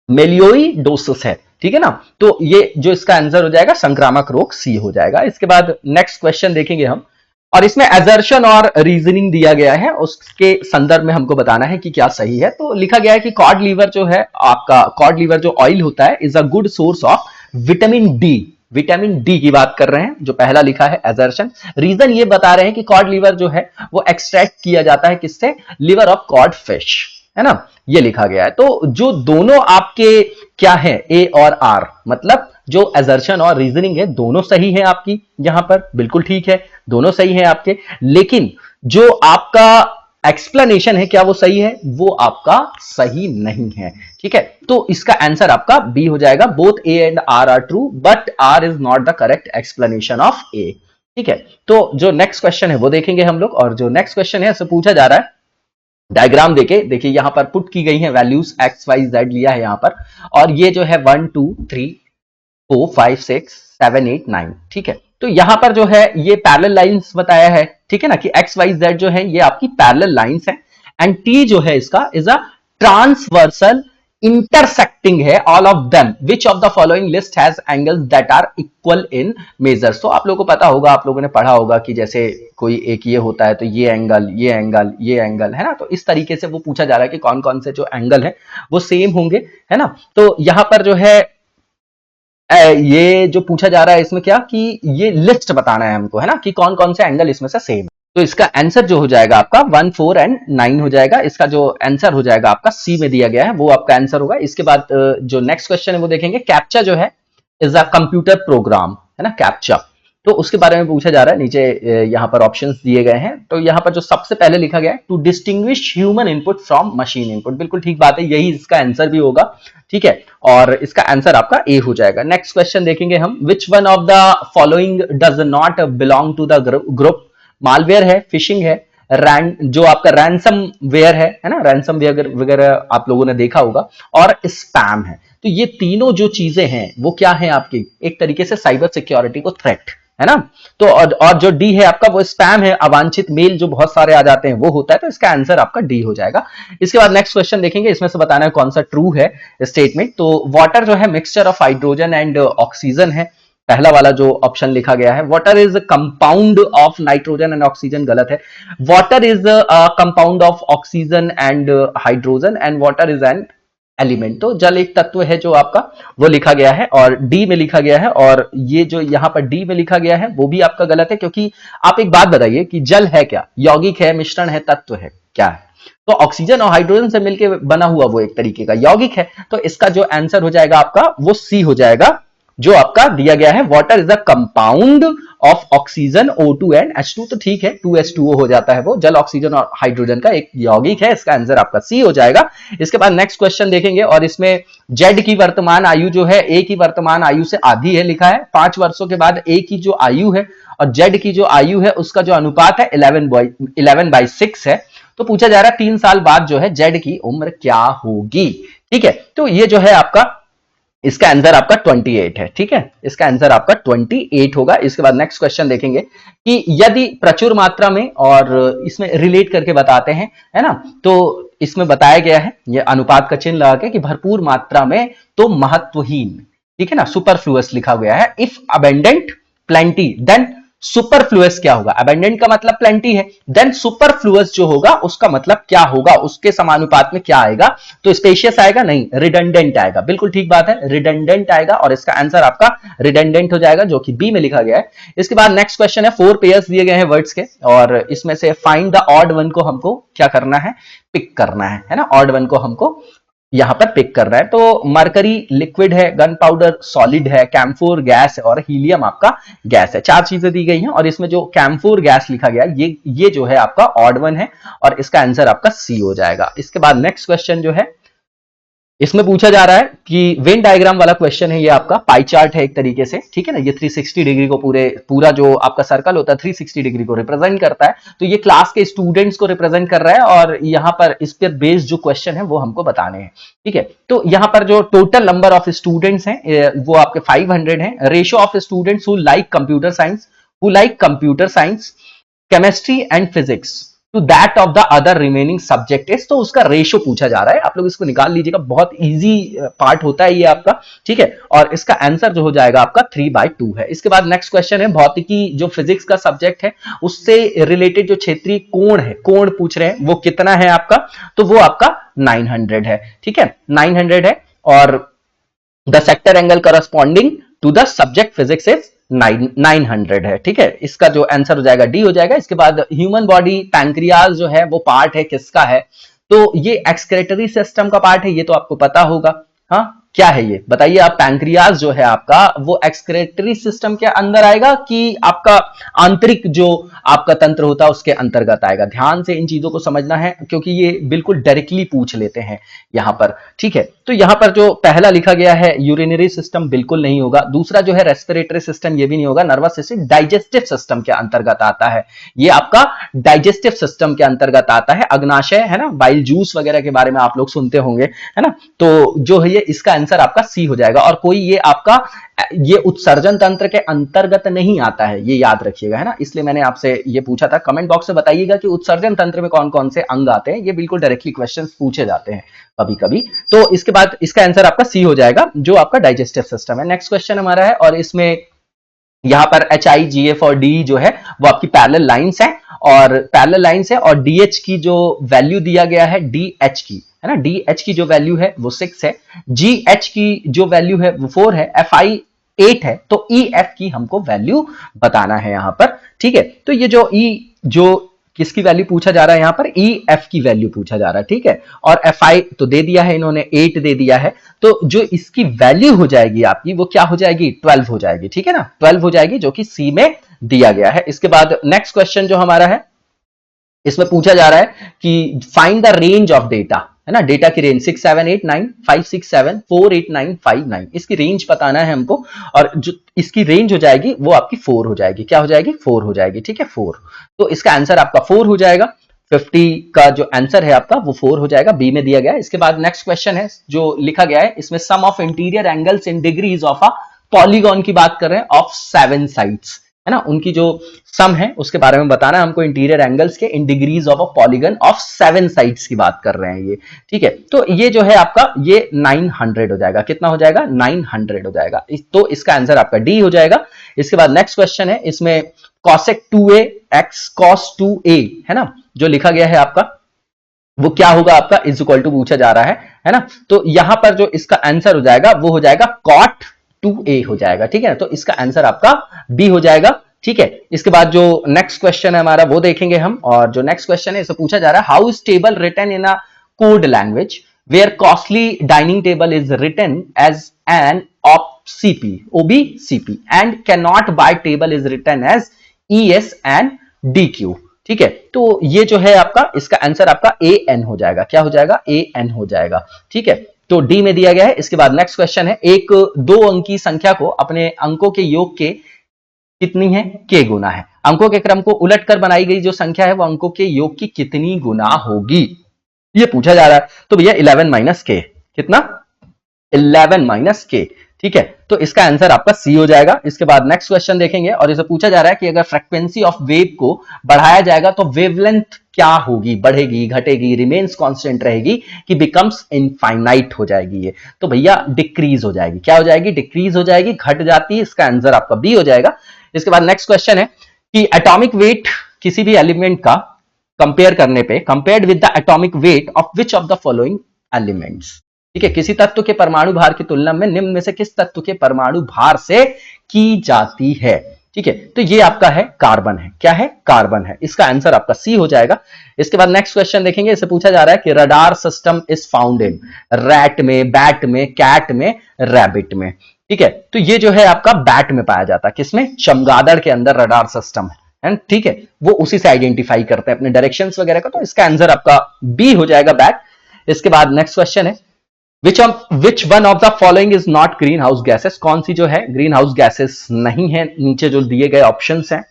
मेलियोइडोसिस है, ठीक है ना। तो ये जो इसका आंसर हो जाएगा संक्रामक रोग, सी हो जाएगा। इसके बाद नेक्स्ट क्वेश्चन देखेंगे हम, और इसमें असर्शन और रीजनिंग दिया गया है, उसके संदर्भ में हमको बताना है कि क्या सही है। तो लिखा गया है कि कॉड लीवर जो है आपका, कॉड लीवर जो ऑयल होता है is a good source of vitamin D. Vitamin D की बात कर रहे हैं, जो पहला लिखा है असर्शन। रीजन ये बता रहे हैं कि कॉड लीवर जो है वो एक्सट्रैक्ट किया जाता है किससे? लिवर ऑफ कॉड फिश, है ना, ये लिखा गया है। तो जो दोनों आपके क्या है, ए और आर, मतलब जो असर्शन और रीजनिंग है दोनों सही है आपकी यहां पर, बिल्कुल ठीक है, दोनों सही है आपके। लेकिन जो आपका एक्सप्लेनेशन है क्या वो सही है? वो आपका सही नहीं है, ठीक है। तो इसका आंसर आपका बी हो जाएगा। Both A and R are true but R is not the correct explanation of A, ठीक है। तो जो नेक्स्ट क्वेश्चन है वो देखेंगे हम लोग, और जो नेक्स्ट क्वेश्चन है उससे पूछा जा रहा है, डायग्राम देके देखिए यहां पर पुट की गई है वैल्यूज, एक्स वाई जेड लिया है यहां पर, और ये जो है 1 2 3 4 5 6 7 8 9, ठीक है। तो यहां पर जो है ये पैरेलल लाइंस बताया है, ठीक है ना, कि एक्स वाई जेड जो है ये आपकी पैरेलल लाइंस है, एंड टी जो है इसका इज अ ट्रांसवर्सल इंटरसेक्टिंग है all of them, which of the following list has angles that are equal in measures. तो आप लोगों को पता होगा, आप लोगों ने पढ़ा होगा कि जैसे कोई एक ये होता है तो ये एंगल, ये एंगल, ये एंगल, है ना। तो इस तरीके से वो पूछा जा रहा है कि कौन कौन से जो एंगल है वो सेम होंगे, है ना। तो यहां पर जो है ये जो पूछा जा रहा है इसमें क्या, कि ये लिस्ट बताना है हमको, है ना, कि कौन कौन से एंगल इसमें से सेम। तो इसका आंसर जो हो जाएगा आपका 1 4 एंड 9 हो जाएगा। इसका जो आंसर हो जाएगा आपका सी में दिया गया है वो आपका आंसर होगा। इसके बाद जो नेक्स्ट क्वेश्चन है वो देखेंगे, कैप्चा जो है इज अ कंप्यूटर प्रोग्राम, है ना, कैप्चा। तो उसके बारे में पूछा जा रहा है, नीचे यहां पर ऑप्शंस दिए गए हैं। तो यहां पर जो सबसे पहले लिखा गया है, to distinguish human input from machine input, बिल्कुल ठीक बात है, यही इसका आंसर भी होगा, ठीक है। और इसका आंसर आपका ए हो जाएगा। नेक्स्ट क्वेश्चन देखेंगे हम, which one of the following does not belong to the group? Malware है, फिशिंग है, जो आपका रैंसम वेयर है ना, रैंसम वेयर वगैरह आप लोगों ने देखा होगा, और स्पैम है। तो ये तीनों जो चीजें हैं वो क्या है आपकी, एक तरीके से साइबर सिक्योरिटी को थ्रेट है ना। तो और जो डी है आपका वो स्पैम है, अवांछित मेल जो बहुत सारे आ जाते हैं वो होता है, तो इसका आंसर आपका डी हो जाएगा। इसके बाद नेक्स्ट क्वेश्चन देखेंगे, इसमें से बताना है कौन सा ट्रू है स्टेटमेंट। तो वाटर जो है mixture of hydrogen and oxygen है, पहला वाला जो ऑप्शन लिखा गया है। Water is compound of nitrogen and oxygen, गलत है। Water is compound of oxygen and hydrogen and water is an element. तो जल एक तत्व है जो आपका वो लिखा गया है और डी में लिखा गया है, और ये जो यहां पर डी में लिखा गया है वो भी आपका गलत है, क्योंकि आप एक बात बताइए कि जल है क्या, यौगिक है, मिश्रण है, तत्व है, क्या है? तो ऑक्सीजन और हाइड्रोजन से मिलकर बना हुआ वो एक तरीके का यौगिक है। तो इसका जो आंसर हो जाएगा आपका वो सी हो जाएगा, जो आपका दिया गया है। Water is a compound of oxygen O2 and H2, तो ठीक है 2H2O हो जाता है वो, जल ऑक्सीजन और हाइड्रोजन का एक यौगिक है। इसका आंसर आपका सी हो जाएगा। इसके बाद नेक्स्ट क्वेश्चन देखेंगे, और इसमें जेड की वर्तमान आयु जो है ए की वर्तमान आयु से आधी है लिखा है। 5 वर्षों के बाद ए की जो आयु है और जेड की जो आयु है उसका जो अनुपात है 11/6 है। तो पूछा जा रहा है 3 साल बाद जो है जेड की उम्र क्या होगी, ठीक है। तो ये जो है आपका, इसका आंसर आपका 28 है, ठीक है, इसका आंसर आपका 28 होगा। इसके बाद नेक्स्ट क्वेश्चन देखेंगे कि यदि प्रचुर मात्रा में, और इसमें रिलेट करके बताते हैं, है ना। तो इसमें बताया गया है ये अनुपात का चिन्ह लगा के कि भरपूर मात्रा में तो महत्वहीन, ठीक है ना, सुपरफ्लुअस लिखा गया है। If abundant plenty then superfluous क्या होगा? अबेंडेंट का मतलब प्लेंटी है, देन सुपरफ्लुअस जो होगा उसका मतलब क्या होगा, उसके समानुपात में क्या आएगा? तो स्पेशियस आएगा? नहीं, रिडंडेंट आएगा। बिल्कुल ठीक बात है, रिडंडेंट आएगा, और इसका आंसर आपका रिडंडेंट हो जाएगा, जो कि बी में लिखा गया है। इसके बाद नेक्स्ट क्वेश्चन है, 4 पेयर्स दिए गए हैं वर्ड्स के, और इसमें से फाइंड द ऑड वन को हमको क्या करना है? पिक करना है ना। ऑड वन को हमको यहां पर पिक कर रहा है। तो मरकरी लिक्विड है, गन पाउडर सॉलिड है, कैम्फोर गैस है, और हीलियम आपका गैस है। 4 चीजें दी गई हैं, और इसमें जो कैम्फोर गैस लिखा गया ये जो है आपका ऑड वन है, और इसका आंसर आपका सी हो जाएगा। इसके बाद नेक्स्ट क्वेश्चन जो है, इसमें पूछा जा रहा है कि वेन डायग्राम वाला क्वेश्चन है, ये आपका पाई चार्ट है एक तरीके से, ठीक है ना। ये 360 डिग्री को पूरा जो आपका सर्कल होता है 360 डिग्री को रिप्रेजेंट करता है। तो ये क्लास के स्टूडेंट्स को रिप्रेजेंट कर रहा है, और यहां पर इस पर बेस्ड जो क्वेश्चन है वो हमको बताने हैं, ठीक है। तो यहां पर जो टोटल नंबर ऑफ स्टूडेंट्स हैं वो आपके 500 हैं। Ratio of students who like computer science, chemistry and physics to that of the other remaining subject is, तो उसका रेशियो पूछा जा रहा है। आप लोग इसको निकाल लीजिएगा, बहुत इजी पार्ट होता है ये आपका, ठीक है। और इसका आंसर जो हो जाएगा आपका 3/2 है। इसके बाद नेक्स्ट क्वेश्चन है, भौतिकी जो फिजिक्स का सब्जेक्ट है उससे रिलेटेड जो क्षेत्रीय कोण है, कोण पूछ रहे हैं, वो कितना है आपका? तो वो आपका 900 है, ठीक है, 900 है। और the sector angle corresponding to the subject physics is 900 है, ठीक है। इसका जो आंसर हो जाएगा डी हो जाएगा। इसके बाद ह्यूमन बॉडी पैंक्रियाज जो है वो पार्ट है किसका है? तो ये एक्सक्रेटरी सिस्टम का पार्ट है, ये तो आपको पता होगा। हाँ, क्या है ये बताइए आप? पैंक्रियाज जो है आपका वो एक्सक्रेटरी सिस्टम के अंदर आएगा कि आपका आंतरिक जो आपका तंत्र होता है उसके अंतर्गत आएगा? ध्यान से इन चीजों को समझना है, क्योंकि ये बिल्कुल डायरेक्टली पूछ लेते हैं यहां पर, ठीक है। तो यहां पर जो पहला लिखा गया है यूरिनरी सिस्टम, बिल्कुल नहीं होगा। दूसरा जो है रेस्पिरेटरी सिस्टम, ये भी नहीं होगा। नर्वस सिस्टम डाइजेस्टिव सिस्टम के अंतर्गत आता है, ये आपका डाइजेस्टिव सिस्टम के अंतर्गत आता है। अग्नाशय है ना, बाइल जूस वगैरह के बारे में आप लोग सुनते होंगे, है ना। तो जो है ये इसका आंसर आपका सी हो जाएगा। और कोई ये आपका ये उत्सर्जन तंत्र के अंतर्गत नहीं आता है, ये याद रखिएगा, है ना। इसलिए मैंने आपसे ये पूछा था। कमेंट बॉक्स में बताइएगा कि उत्सर्जन तंत्र में कौन कौन से अंग आते हैं, ये बिल्कुल डायरेक्टली क्वेश्चंस पूछे जाते हैं कभी कभी। तो इसके बाद इसका आंसर आपका सी हो जाएगा, जो आपका डाइजेस्टिव सिस्टम है। नेक्स्ट क्वेश्चन हमारा है, और इसमें यहां पर HIGF और D जो है वो आपकी पैरेलल लाइंस है, और पैरेलल लाइंस है, और DH की जो वैल्यू दिया गया है DH की, है ना, DH की जो वैल्यू है वो 6 है, GH की जो वैल्यू है वो 4 है, FI 8 है। तो EF की हमको वैल्यू बताना है यहां पर, ठीक है। तो ये जो जो किसकी वैल्यू पूछा जा रहा है, यहां पर EF की वैल्यू पूछा जा रहा है, ठीक है। और FI तो दे दिया है इन्होंने, 8 दे दिया है। तो जो इसकी वैल्यू हो जाएगी आपकी वो क्या हो जाएगी? 12 हो जाएगी, ठीक है ना, 12 हो जाएगी, जो कि सी में दिया गया है। इसके बाद नेक्स्ट क्वेश्चन जो हमारा है, इसमें पूछा जा रहा है कि find the range of data, है ना, डेटा की रेंज 6 7 8 9 5 6 7 4 8 9 5 9, इसकी रेंज बताना है हमको। और जो इसकी रेंज हो जाएगी वो आपकी 4 हो जाएगी। क्या हो जाएगी? 4 हो जाएगी, ठीक है, 4। तो इसका आंसर आपका 4 हो जाएगा। 50 का जो आंसर है आपका वो 4 हो जाएगा, बी में दिया गया है। इसके बाद नेक्स्ट क्वेश्चन है जो लिखा गया है, इसमें sum of interior angles in degrees of a polygon की बात कर रहे हैं ऑफ 7 साइड्स, है ना, उनकी जो सम है उसके बारे में बताना है हमको, इंटीरियर एंगल्स के इन degrees of a polygon of 7 sides की बात कर रहे हैं ये, ठीक है। तो ये जो है आपका ये 900 हो जाएगा, कितना हो जाएगा 900 हो जाएगा, तो इसका आंसर आपका डी हो जाएगा। इसके बाद नेक्स्ट क्वेश्चन है, इसमें cosec 2a x cos 2a है ना, जो लिखा गया है आपका वो क्या होगा आपका, इज इक्वल टू पूछा जा रहा है ना। तो यहां पर जो इसका आंसर हो जाएगा वो हो जाएगा cot 2a हो जाएगा, ठीक है ना। तो इसका आंसर आपका बी हो जाएगा, ठीक है। इसके बाद जो नेक्स्ट क्वेश्चन है हमारा वो देखेंगे हम, और जो नेक्स्ट क्वेश्चन है इसे पूछा जा रहा है, how is table written in a code language where costly dining table is written as an OBCP and can not buy table is written as ES and DQ, ठीक है। तो ये जो है आपका, इसका आंसर आपका AN हो जाएगा, क्या हो जाएगा AN हो जाएगा, ठीक है। तो डी में दिया गया है। इसके बाद नेक्स्ट क्वेश्चन है, एक 2 अंकी संख्या को अपने अंकों के योग के कितनी है k गुना है, अंकों के क्रम को उलटकर बनाई गई जो संख्या है वो अंकों के योग की कितनी गुना होगी, ये पूछा जा रहा है। तो भैया 11 माइनस k, कितना 11 माइनस k, ठीक है। तो इसका आंसर आपका सी हो जाएगा। इसके बाद नेक्स्ट क्वेश्चन देखेंगे, और इसे पूछा जा रहा है कि अगर फ्रीक्वेंसी ऑफ वेव को बढ़ाया जाएगा तो वेवलेंथ क्या होगी, बढ़ेगी, घटेगी, रिमेन्स कांस्टेंट रहेगी कि बिकम्स इनफाइनाइट हो जाएगी, ये तो भैया डिक्रीज हो जाएगी, क्या हो जाएगी डिक्रीज हो जाएगी, घट जाती है। इसका आंसर आपका बी हो जाएगा। इसके बाद नेक्स्ट क्वेश्चन है कि एटॉमिक वेट किसी भी एलिमेंट का कंपेयर करने पे, compared with the atomic weight of which of the following elements, ठीक है, किसी तत्व के परमाणु भार की तुलना में निम्न में से किस तत्व के परमाणु भार से की जाती है, ठीक है। तो ये आपका है कार्बन है, क्या है कार्बन है, इसका आंसर आपका सी हो जाएगा। इसके बाद नेक्स्ट क्वेश्चन देखेंगे, इसे पूछा जा रहा है कि radar system is found in rat में, बैट में, कैट में, रैबिट में, ठीक है। तो ये जो है आपका बैट में पाया जाता है, किसमें, चमगादड़ के अंदर रडार सिस्टम है, ठीक है, वो उसी से आइडेंटिफाई करते हैं अपने डायरेक्शंस वगैरह का, तो इसका आंसर आपका बी हो जाएगा बैट। इसके बाद नेक्स्ट क्वेश्चन है, विच one of the following is not green house gases, कौन सी जो है ग्रीन हाउस गैसेस नहीं है, नीचे जो दिए गए ऑप्शंस हैं।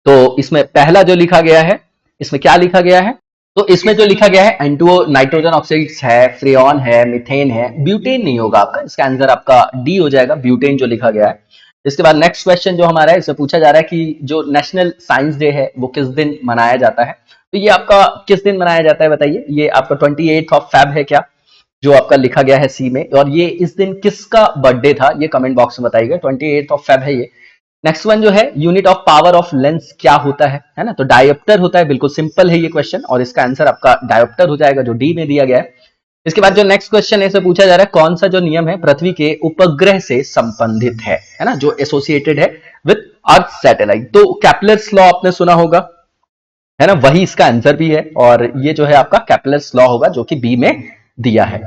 तो इसमें पहला जो लिखा गया है, इसमें क्या लिखा गया है, तो इसमें जो लिखा गया है N2O नाइट्रोजन ऑक्साइड्स है, फ्रेऑन है, मीथेन है, ब्यूटेन नहीं होगा आपका, इसका आंसर आपका डी हो जाएगा, ब्यूटेन जो लिखा गया है। इसके बाद नेक्स्ट क्वेश्चन जो हमारा है, इससे पूछा जा रहा है कि जो नेशनल साइंस डे है वो किस दिन मनाया जाता है, तो ये आपका किस दिन मनाया जाता है बताइए, ये आपका 28 ऑफ फेब है क्या, जो आपका लिखा गया है सी में, और ये इस दिन किसका बर्थडे था ये कमेंट बॉक्स में बताइएगा, 28 ऑफ फेब है ये। नेक्स्ट वन जो है, unit of power of lens क्या होता है ना, तो डायोप्टर होता है, बिल्कुल सिंपल है ये क्वेश्चन, और इसका आंसर आपका डायोप्टर हो जाएगा जो डी में दिया गया है। इसके बाद जो नेक्स्ट क्वेश्चन है, इसे पूछा जा रहा है कौन सा जो नियम है पृथ्वी के उपग्रह से संबंधित है ना, जो एसोसिएटेड है विद अर्थ सैटेलाइट, तो कैप्लर्स लॉ आपने सुना होगा है ना, वही इसका आंसर भी है, और ये जो है आपका कैप्लर्स लॉ होगा जो कि बी में दिया है।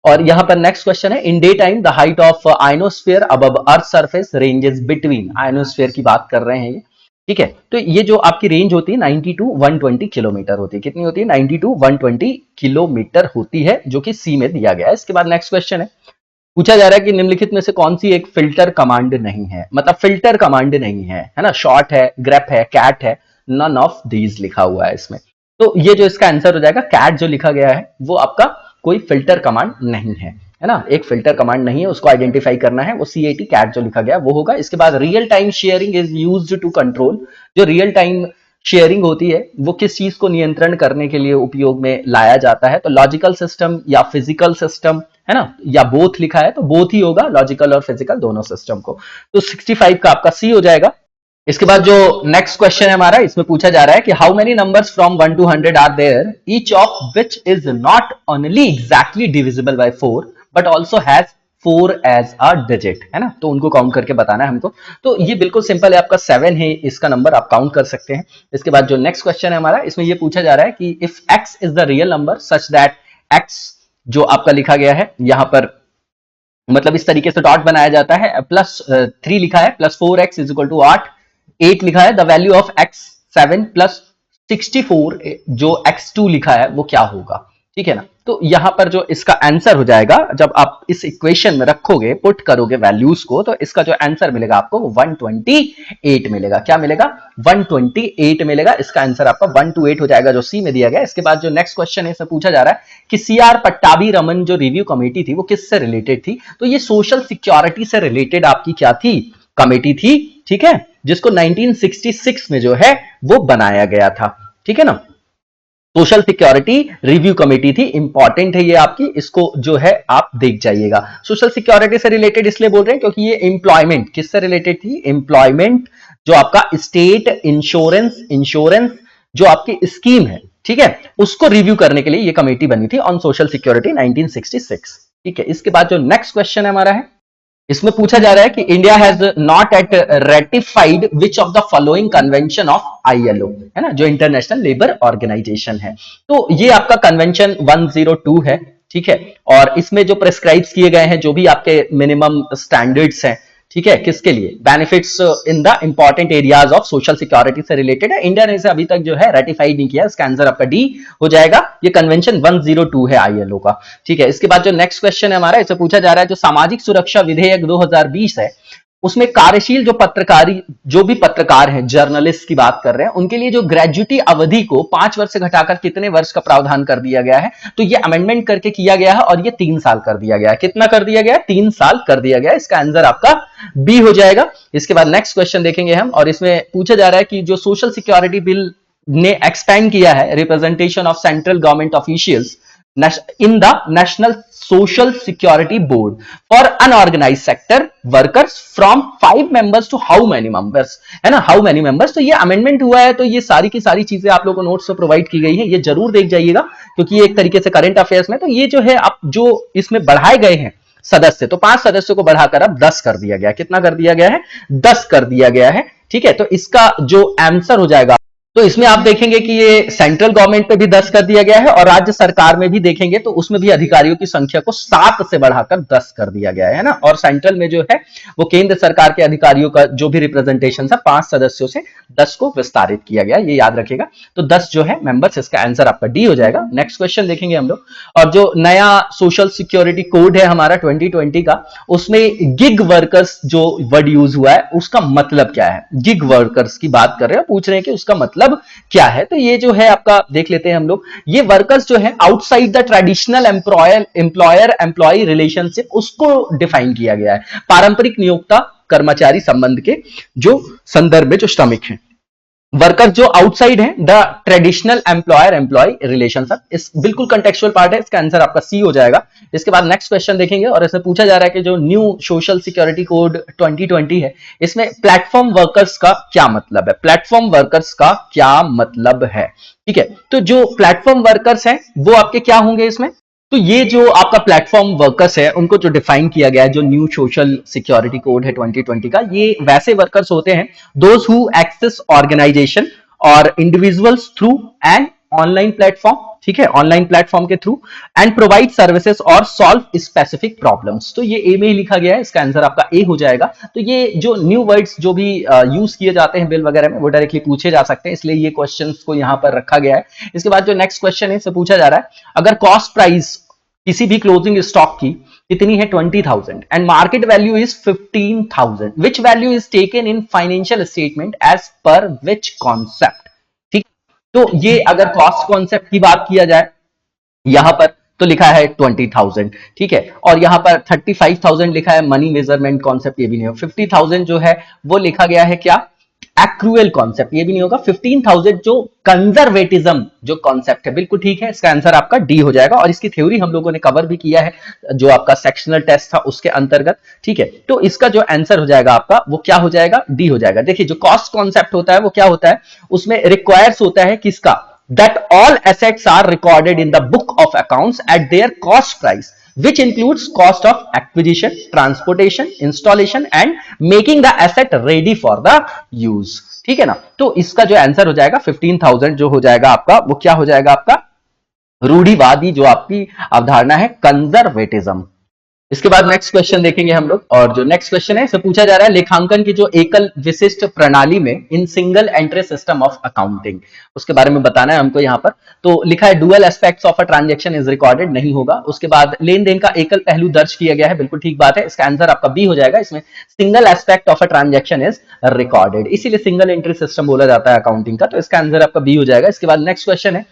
और यहां पर नेक्स्ट क्वेश्चन है, in day time the height of ionosphere above earth surface ranges between, ionosphere की बात कर रहे हैं ये, ठीक है। तो ये जो आपकी रेंज होती है 90 टू 120 किलोमीटर होती है, कितनी होती है 90 टू 120 किलोमीटर होती है, जो कि सी में दिया गया है। इसके बाद नेक्स्ट क्वेश्चन है, पूछा जा रहा है कि निम्नलिखित में से कौन सी एक फिल्टर कमांड नहीं है, मतलब फिल्टर कमांड नहीं है ना, शॉर्ट है, ग्रेप है, कैट है, नन ऑफ दीज लिखा हुआ है इसमें। तो ये जो इसका आंसर हो जाएगा, कैट जो लिखा गया है वो आपका कोई फिल्टर कमांड नहीं है ना, एक फिल्टर कमांड नहीं है, उसको आइडेंटिफाई करना है, वो CAT कैट जो लिखा गया वो होगा। इसके बाद real time sharing is used to control, जो रियल टाइम शेयरिंग होती है वो किस चीज को नियंत्रण करने के लिए उपयोग में लाया जाता है, तो लॉजिकल सिस्टम या फिजिकल सिस्टम है ना, या बोथ लिखा है तो बोथ ही होगा, लॉजिकल और फिजिकल दोनों सिस्टम को। तो 65 का आपका सी हो जाएगा। इसके बाद जो नेक्स्ट क्वेश्चन है हमारा, इसमें पूछा जा रहा है कि how many numbers from 1 to 100 are there, each of which is not only exactly divisible by 4 but also has 4 as a digit, है ना, तो उनको काउंट करके बताना है हमको। तो ये बिल्कुल सिंपल है, आपका 7 है इसका नंबर, आप काउंट कर सकते हैं। इसके बाद जो नेक्स्ट क्वेश्चन है हमारा, इसमें ये पूछा जा रहा है कि if x is the real number such that x जो आपका लिखा गया है यहां पर, मतलब इस तरीके से डॉट बनाया जाता है, +3 लिखा है, +4x इज इक्वल टू 8 लिखा है, द वैल्यू ऑफ x 7 + 64 जो x2 लिखा है वो क्या होगा, ठीक है ना। तो यहां पर जो इसका आंसर हो जाएगा, जब आप इस इक्वेशन में रखोगे, पुट करोगे वैल्यूज को, तो इसका जो आंसर मिलेगा आपको 128 मिलेगा, क्या मिलेगा 128 मिलेगा, इसका आंसर आपका 128 हो जाएगा जो सी में दिया गया। इसके बाद जो नेक्स्ट क्वेश्चन है, इसमें पूछा जा रहा है कि CR पट्टाभी रमन जो रिव्यू कमेटी थी वो किससे रिलेटेड थी, तो ये सोशल सिक्योरिटी से रिलेटेड आपकी क्या थी, कमेटी थी, ठीक है, जिसको 1966 में जो है वो बनाया गया था, ठीक है ना। सोशल सिक्योरिटी रिव्यू कमेटी थी, इंपॉर्टेंट है ये आपकी, इसको जो है आप देख जाइएगा। सोशल सिक्योरिटी से रिलेटेड इसलिए बोल रहे हैं क्योंकि ये एम्प्लॉयमेंट किससे रिलेटेड थी, एम्प्लॉयमेंट जो आपका स्टेट इंश्योरेंस जो आपकी स्कीम है, ठीक है, उसको रिव्यू करने के लिए ये कमेटी बनी थी ऑन सोशल सिक्योरिटी 1966, ठीक है। इसके बाद जो नेक्स्ट क्वेश्चन हमारा है, इसमें पूछा जा रहा है कि India has not at ratified which of the following convention of ILO, है ना, जो इंटरनेशनल लेबर ऑर्गेनाइजेशन है। तो ये आपका कन्वेंशन 102 है, ठीक है, और इसमें जो प्रेस्क्राइब किए गए हैं, जो भी आपके मिनिमम स्टैंडर्ड्स हैं, ठीक है, किसके लिए, benefits in the important areas of social security से रिलेटेड है। इंडिया ने इसे अभी तक जो है रेटिफाइड नहीं किया, इसका आंसर आपका डी हो जाएगा। ये कन्वेंशन 102 है ILO का, ठीक है। इसके बाद जो नेक्स्ट क्वेश्चन है हमारा, इसे पूछा जा रहा है जो सामाजिक सुरक्षा विधेयक 2020 है, उसमें कार्यशील जो भी पत्रकार हैं, जर्नलिस्ट की बात कर रहे हैं, उनके लिए जो ग्रेजुटी अवधि को 5 वर्ष से घटाकर कितने वर्ष का प्रावधान कर दिया गया है, तो ये अमेंडमेंट करके किया गया है और ये 3 साल कर दिया गया है। कितना कर दिया गया है, 3 साल कर दिया गया है। इसका आंसर आपका बी हो जाएगा। इसके बाद नेक्स्ट क्वेश्चन देखेंगे हम, और इसमें पूछा जा रहा है कि जो सोशल सिक्योरिटी बिल ने एक्सपेंड किया है representation of central government officials in the National Social Security Board for unorganized sector workers from 5 members to how many members, है ना, how many members। तो ये अमेंडमेंट हुआ है, तो ये सारी की सारी चीजें आप लोगों को नोट्स में प्रोवाइड की गई है, ये जरूर देख जाइएगा क्योंकि ये एक तरीके से करंट अफेयर्स में। तो ये जो है आप जो इसमें बढ़ाए गए हैं सदस्य, तो 5 सदस्यों को बढ़ाकर अब 10 कर दिया गया। कितना कर दिया गया है, 10 कर दिया गया है, ठीक है। तो इसका जो आंसर हो जाएगा, तो इसमें आप देखेंगे कि ये सेंट्रल गवर्नमेंट पे भी 10 कर दिया गया है और राज्य सरकार में भी देखेंगे तो उसमें भी अधिकारियों की संख्या को 7 से बढ़ाकर 10 कर दिया गया है ना। और सेंट्रल में जो है वो केंद्र सरकार के अधिकारियों का जो भी रिप्रेजेंटेशन था 5 सदस्यों से 10 को विस्तारित किया गया, ये याद रखिएगा। तो 10 जो है मेंबर्स, इसका आंसर आपका डी हो जाएगा। नेक्स्ट क्वेश्चन देखेंगे हम लोग, और जो नया सोशल सिक्योरिटी कोड है हमारा 2020 का, उसमें गिग वर्कर्स जो वर्ड यूज हुआ है उसका मतलब क्या है। गिग वर्कर्स की बात कर रहे हैं, पूछ रहे हैं कि उसका मतलब क्या है। तो ये जो है आपका देख लेते हैं हम लोग, ये वर्कर्स जो है outside the traditional employer employ relationship, उसको डिफाइन किया गया है। पारंपरिक नियोक्ता कर्मचारी संबंध के जो संदर्भ में जो श्रमिक हैं, वर्कर जो आउटसाइड है the traditional employer employ relationship, इस बिल्कुल कंटेक्चुअल पार्ट है, इसका आंसर आपका सी हो जाएगा। इसके बाद नेक्स्ट क्वेश्चन देखेंगे, और इसमें पूछा जा रहा है कि जो न्यू सोशल सिक्योरिटी कोड 2020 है, इसमें प्लेटफॉर्म वर्कर्स का क्या मतलब है। प्लेटफॉर्म वर्कर्स का क्या मतलब है, ठीक है। तो जो प्लेटफॉर्म वर्कर्स हैं वो आपके क्या होंगे इसमें, तो ये जो आपका प्लेटफॉर्म वर्कर्स है उनको जो डिफाइन किया गया है, जो न्यू सोशल सिक्योरिटी कोड है 2020 का, ये वैसे वर्कर्स होते हैं दोज हु एक्सेस ऑर्गेनाइजेशन और individuals through an online platform, ठीक है, ऑनलाइन प्लेटफॉर्म के थ्रू, एंड प्रोवाइड सर्विसेज और सॉल्व स्पेसिफिक प्रॉब्लम्स। तो ये ए में ही लिखा गया है, इसका आंसर आपका ए हो जाएगा। तो ये जो न्यू वर्ड्स जो भी यूज किए जाते हैं बिल वगैरह में, वो डायरेक्टली पूछे जा सकते हैं, इसलिए ये क्वेश्चंस को यहां पर रखा गया है। इसके बाद जो नेक्स्ट क्वेश्चन है, इससे पूछा जा रहा है अगर कॉस्ट प्राइस किसी भी क्लोजिंग स्टॉक की कितनी है 20,000 and market value is 15,000, which value is taken in financial statement as per which concept, ठीक। तो ये अगर कॉस्ट कॉन्सेप्ट की बात किया जाए यहां पर तो लिखा है 20,000, ठीक है, और यहां पर 35,000 लिखा है मनी मेजरमेंट कॉन्सेप्ट, ये भी नहीं हो। 50,000 जो है वो लिखा गया है क्या, एक्रूअल कॉन्सेप्ट, ये भी नहीं होगा। 15,000 जो कंजर्वेटिज्म जो कॉन्सेप्ट है, बिल्कुल ठीक है, इसका आंसर आपका डी हो जाएगा। और इसकी थ्योरी हम लोगों ने कवर भी किया है जो आपका सेक्शनल टेस्ट था उसके अंतर्गत, ठीक है। तो इसका जो आंसर हो जाएगा आपका वो क्या हो जाएगा, डी हो जाएगा। देखिए जो कॉस्ट कॉन्सेप्ट होता है वो क्या होता है, उसमें रिक्वायर्स होता है किसका, that all assets are recorded in the book of accounts at their cost price, which includes cost of acquisition, transportation, installation and making the asset ready for the use, ठीक है ना। तो इसका जो आंसर हो जाएगा 15,000 जो हो जाएगा आपका, वो क्या हो जाएगा आपका, रूढ़िवादी जो आपकी अवधारणा है, कंजर्वेटिज्म। इसके बाद नेक्स्ट क्वेश्चन देखेंगे हम लोग, और जो नेक्स्ट क्वेश्चन है इसे पूछा जा रहा है लेखांकन की जो एकल विशिष्ट प्रणाली में in single entry system of accounting, उसके बारे में बताना है हमको यहाँ पर। तो लिखा है dual aspects of a transaction is recorded, नहीं होगा। उसके बाद लेन देन का एकल पहलू दर्ज किया गया है, बिल्कुल ठीक बात है, इसका आंसर आपका बी हो जाएगा। इसमें single aspect of a transaction is recorded, इसीलिए सिंगल एंट्री सिस्टम बोला जाता है अकाउंटिंग का, तो इसका आंसर आपका बी हो जाएगा। इसके बाद नेक्स्ट क्वेश्चन है,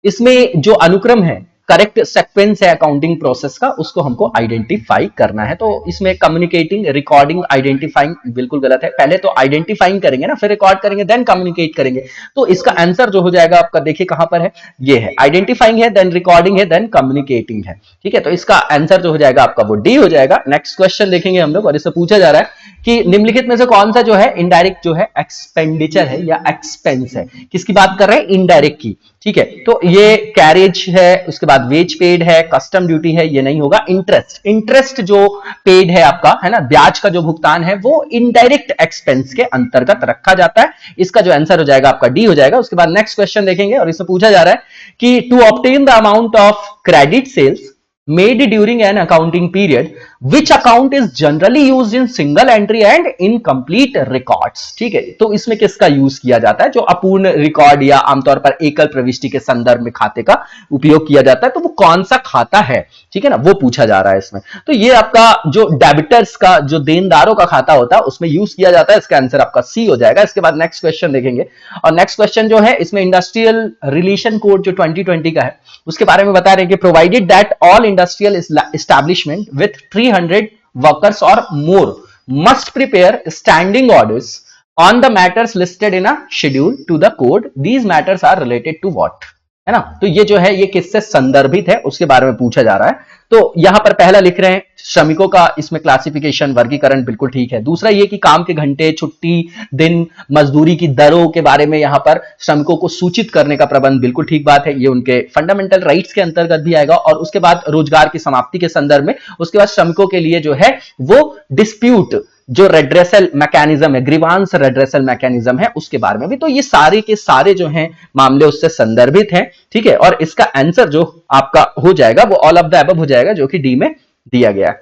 इसमें जो अनुक्रम है करेक्ट सेक्वेंस है अकाउंटिंग प्रोसेस का, उसको हमको आइडेंटिफाई करना है। तो इसमें कम्युनिकेटिंग, रिकॉर्डिंग, आइडेंटिफाइंग बिल्कुल गलत है। पहले तो आइडेंटिफाइंग करेंगे ना, फिर रिकॉर्ड करेंगे, देन कम्युनिकेट करेंगे। तो इसका आंसर जो हो जाएगा आपका, देखिए कहां पर है, ये है, आइडेंटिफाइंग है, देन रिकॉर्डिंग है, देन कम्युनिकेटिंग है। ठीक है, तो इसका आंसर जो हो जाएगा आपका वो डी हो जाएगा। नेक्स्ट क्वेश्चन देखेंगे हम लोग, और इससे पूछा जा रहा है कि निम्नलिखित में से कौन सा जो है इनडायरेक्ट जो है एक्सपेंडिचर है या एक्सपेंस है। किसकी बात कर रहे हैं, इनडायरेक्ट की। ठीक है, तो ये कैरेज है, उसके बाद वेज पेड है, कस्टम ड्यूटी है, ये नहीं होगा। इंटरेस्ट, इंटरेस्ट जो पेड है आपका, है ना, ब्याज का जो भुगतान है, वो इनडायरेक्ट एक्सपेंस के अंतर्गत रखा जाता है। इसका जो आंसर हो जाएगा आपका डी हो जाएगा। उसके बाद नेक्स्ट क्वेश्चन देखेंगे, और इसमें पूछा जा रहा है कि to obtain the amount of credit sales made during an accounting period, which account is generally used in single entry and incomplete records। ठीक है, तो इसमें किसका यूज किया जाता है, जो अपूर्ण रिकॉर्ड या आमतौर पर एकल प्रविष्टि के संदर्भ में खाते का उपयोग किया जाता है, तो वो कौन सा खाता है, ठीक है ना, वो पूछा जा रहा है इसमें। तो ये आपका जो डेबिटर्स का, जो देनदारों का खाता होता है, उसमें यूज किया जाता है। इसका आंसर आपका सी हो जाएगा। इसके बाद नेक्स्ट क्वेश्चन देखेंगे, और नेक्स्ट क्वेश्चन जो है इसमें इंडस्ट्रियल रिलेशन कोड जो 2020 का है, उसके बारे में बता रहे हैं कि provided that all industrial establishment with 300 workers और more must prepare standing orders on the matters listed in a schedule to the code, these matters are related to what, है ना। तो ये जो है ये किससे संदर्भित है, उसके बारे में पूछा जा रहा है। तो यहां पर पहला लिख रहे हैं श्रमिकों का, इसमें क्लासिफिकेशन, वर्गीकरण बिल्कुल ठीक है। दूसरा ये कि काम के घंटे, छुट्टी दिन, मजदूरी की दरों के बारे में यहां पर श्रमिकों को सूचित करने का प्रबंध, बिल्कुल ठीक बात है, ये उनके फंडामेंटल राइट्स के अंतर्गत भी आएगा। और उसके बाद रोजगार की समाप्ति के संदर्भ में, उसके बाद श्रमिकों के लिए जो है वो डिस्प्यूट, जो रेड्रेसल मैकेनिज्म है, ग्रीवांस रेड्रेसल मैकेनिज्म है, उसके बारे में भी। तो ये सारे के सारे जो हैं मामले उससे संदर्भित हैं। ठीक है, और इसका आंसर जो आपका हो जाएगा वो ऑल ऑफ द अबव हो जाएगा, जो कि डी में दिया गया है।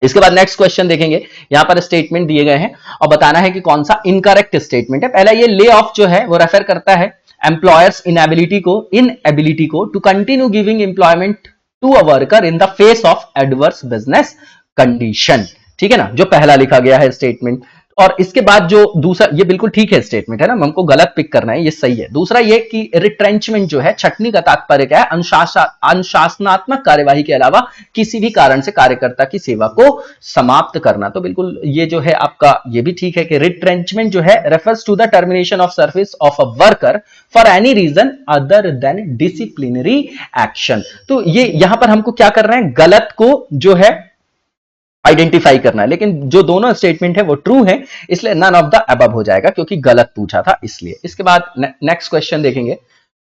इसके बाद नेक्स्ट क्वेश्चन देखेंगे, यहां पर स्टेटमेंट दिए गए हैं और बताना है कि कौन सा इनकरेक्ट स्टेटमेंट है। पहला ये ले ऑफ जो है वो रेफर करता है एम्प्लॉयर्स इनएबिलिटी को to continue giving employment to a worker in the face of adverse business condition. ठीक है ना, जो पहला लिखा गया है स्टेटमेंट। और इसके बाद जो दूसरा, ये बिल्कुल ठीक है स्टेटमेंट, है ना, हमको गलत पिक करना है, ये सही है। दूसरा ये कि रिट्रेंचमेंट जो है, छटनी का तात्पर्य क्या है, अनुशासनात्मक कार्यवाही के अलावा किसी भी कारण से कार्यकर्ता की सेवा को समाप्त करना। तो बिल्कुल ये जो है आपका ये भी ठीक है कि रिट्रेंचमेंट जो है refers to the termination of service of a worker for any reason other than disciplinary action. तो ये यहां पर हमको क्या कर रहे हैं, गलत को जो है आइडेंटिफाई करना है, लेकिन जो दोनों स्टेटमेंट है वो ट्रू है, इसलिए नन ऑफ द अबव हो जाएगा, क्योंकि गलत पूछा था इसलिए। इसके बाद नेक्स्ट क्वेश्चन देखेंगे,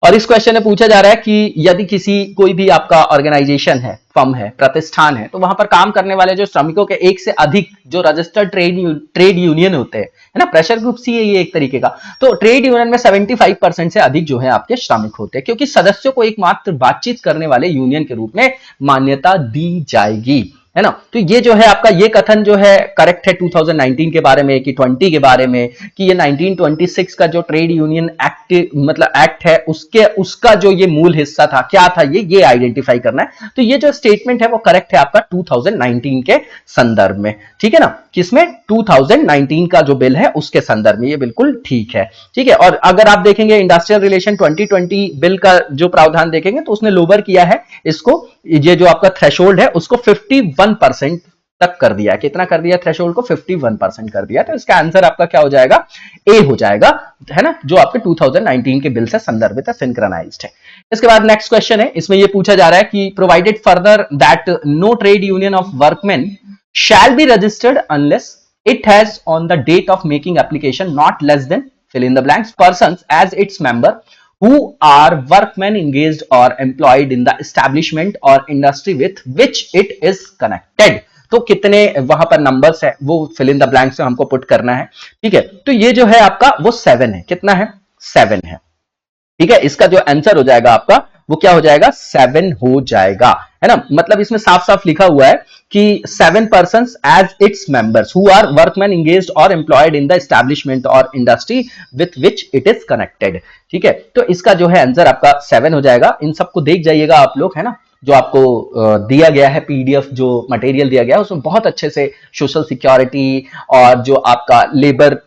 और इस क्वेश्चन में पूछा जा रहा है कि यदि किसी कोई भी आपका ऑर्गेनाइजेशन है, फर्म है, प्रतिष्ठान है, तो वहां पर काम करने वाले जो श्रमिकों के एक से अधिक जो रजिस्टर्ड ट्रेड यूनियन होते हैं, है ना, प्रेशर ग्रुप सी है ये एक तरीके का। तो ट्रेड यूनियन में 75% से अधिक जो है आपके श्रमिक होते हैं, क्योंकि सदस्यों को एकमात्र बातचीत करने वाले यूनियन के रूप में मान्यता दी जाएगी, है ना। तो ये जो है आपका ये कथन जो है करेक्ट है 2019 के बारे में, कि 20 के बारे में, कि ये 1926 का जो ट्रेड यूनियन एक्ट मतलब एक्ट है उसका जो ये मूल हिस्सा था, क्या था ये आइडेंटिफाई करना है। तो ये जो स्टेटमेंट है वो करेक्ट है आपका 2019 के संदर्भ में। ठीक है ना, किसमें, 2019 का जो बिल है उसके संदर्भ में, ये बिल्कुल ठीक है। ठीक है, और अगर आप देखेंगे इंडस्ट्रियल रिलेशन 2020 बिल का जो प्रावधान देखेंगे तो उसने लोअर किया है इसको, ये जो आपका थ्रेशोल्ड है उसको 51% तक कर दिया। कितना कर दिया थ्रेशोल्ड को, 51% कर दिया। तो इसका आंसर आपका क्या हो जाएगा, ए हो जाएगा, है ना, जो आपके 2019 के बिल से संदर्भित है, सिंक्रोनाइज्ड है। इसके बाद नेक्स्ट क्वेश्चन है, इसमें ये पूछा जा रहा है कि provided further that no trade union of workmen shall be registered unless it has on the date of making application not less than fill in the blanks persons as its member who are workmen engaged or employed in the establishment or industry with which it is connected। तो कितने वहां पर numbers है वो fill in the blanks से हमको put करना है। ठीक है, तो ये जो है आपका वो 7 है। कितना है, 7 है। ठीक है, इसका जो आंसर हो जाएगा आपका वो क्या हो जाएगा, 7 हो जाएगा, है ना। मतलब इसमें साफ साफ लिखा हुआ है कि 7 persons as its members who are workmen engaged or employed in the establishment or industry with which it is connected। ठीक है, तो इसका जो है आंसर आपका 7 हो जाएगा। इन सबको देख जाइएगा आप लोग, है ना, जो आपको दिया गया है पीडीएफ, जो मटेरियल दिया गया है उसमें बहुत अच्छे से सोशल सिक्योरिटी और जो आपका लेबर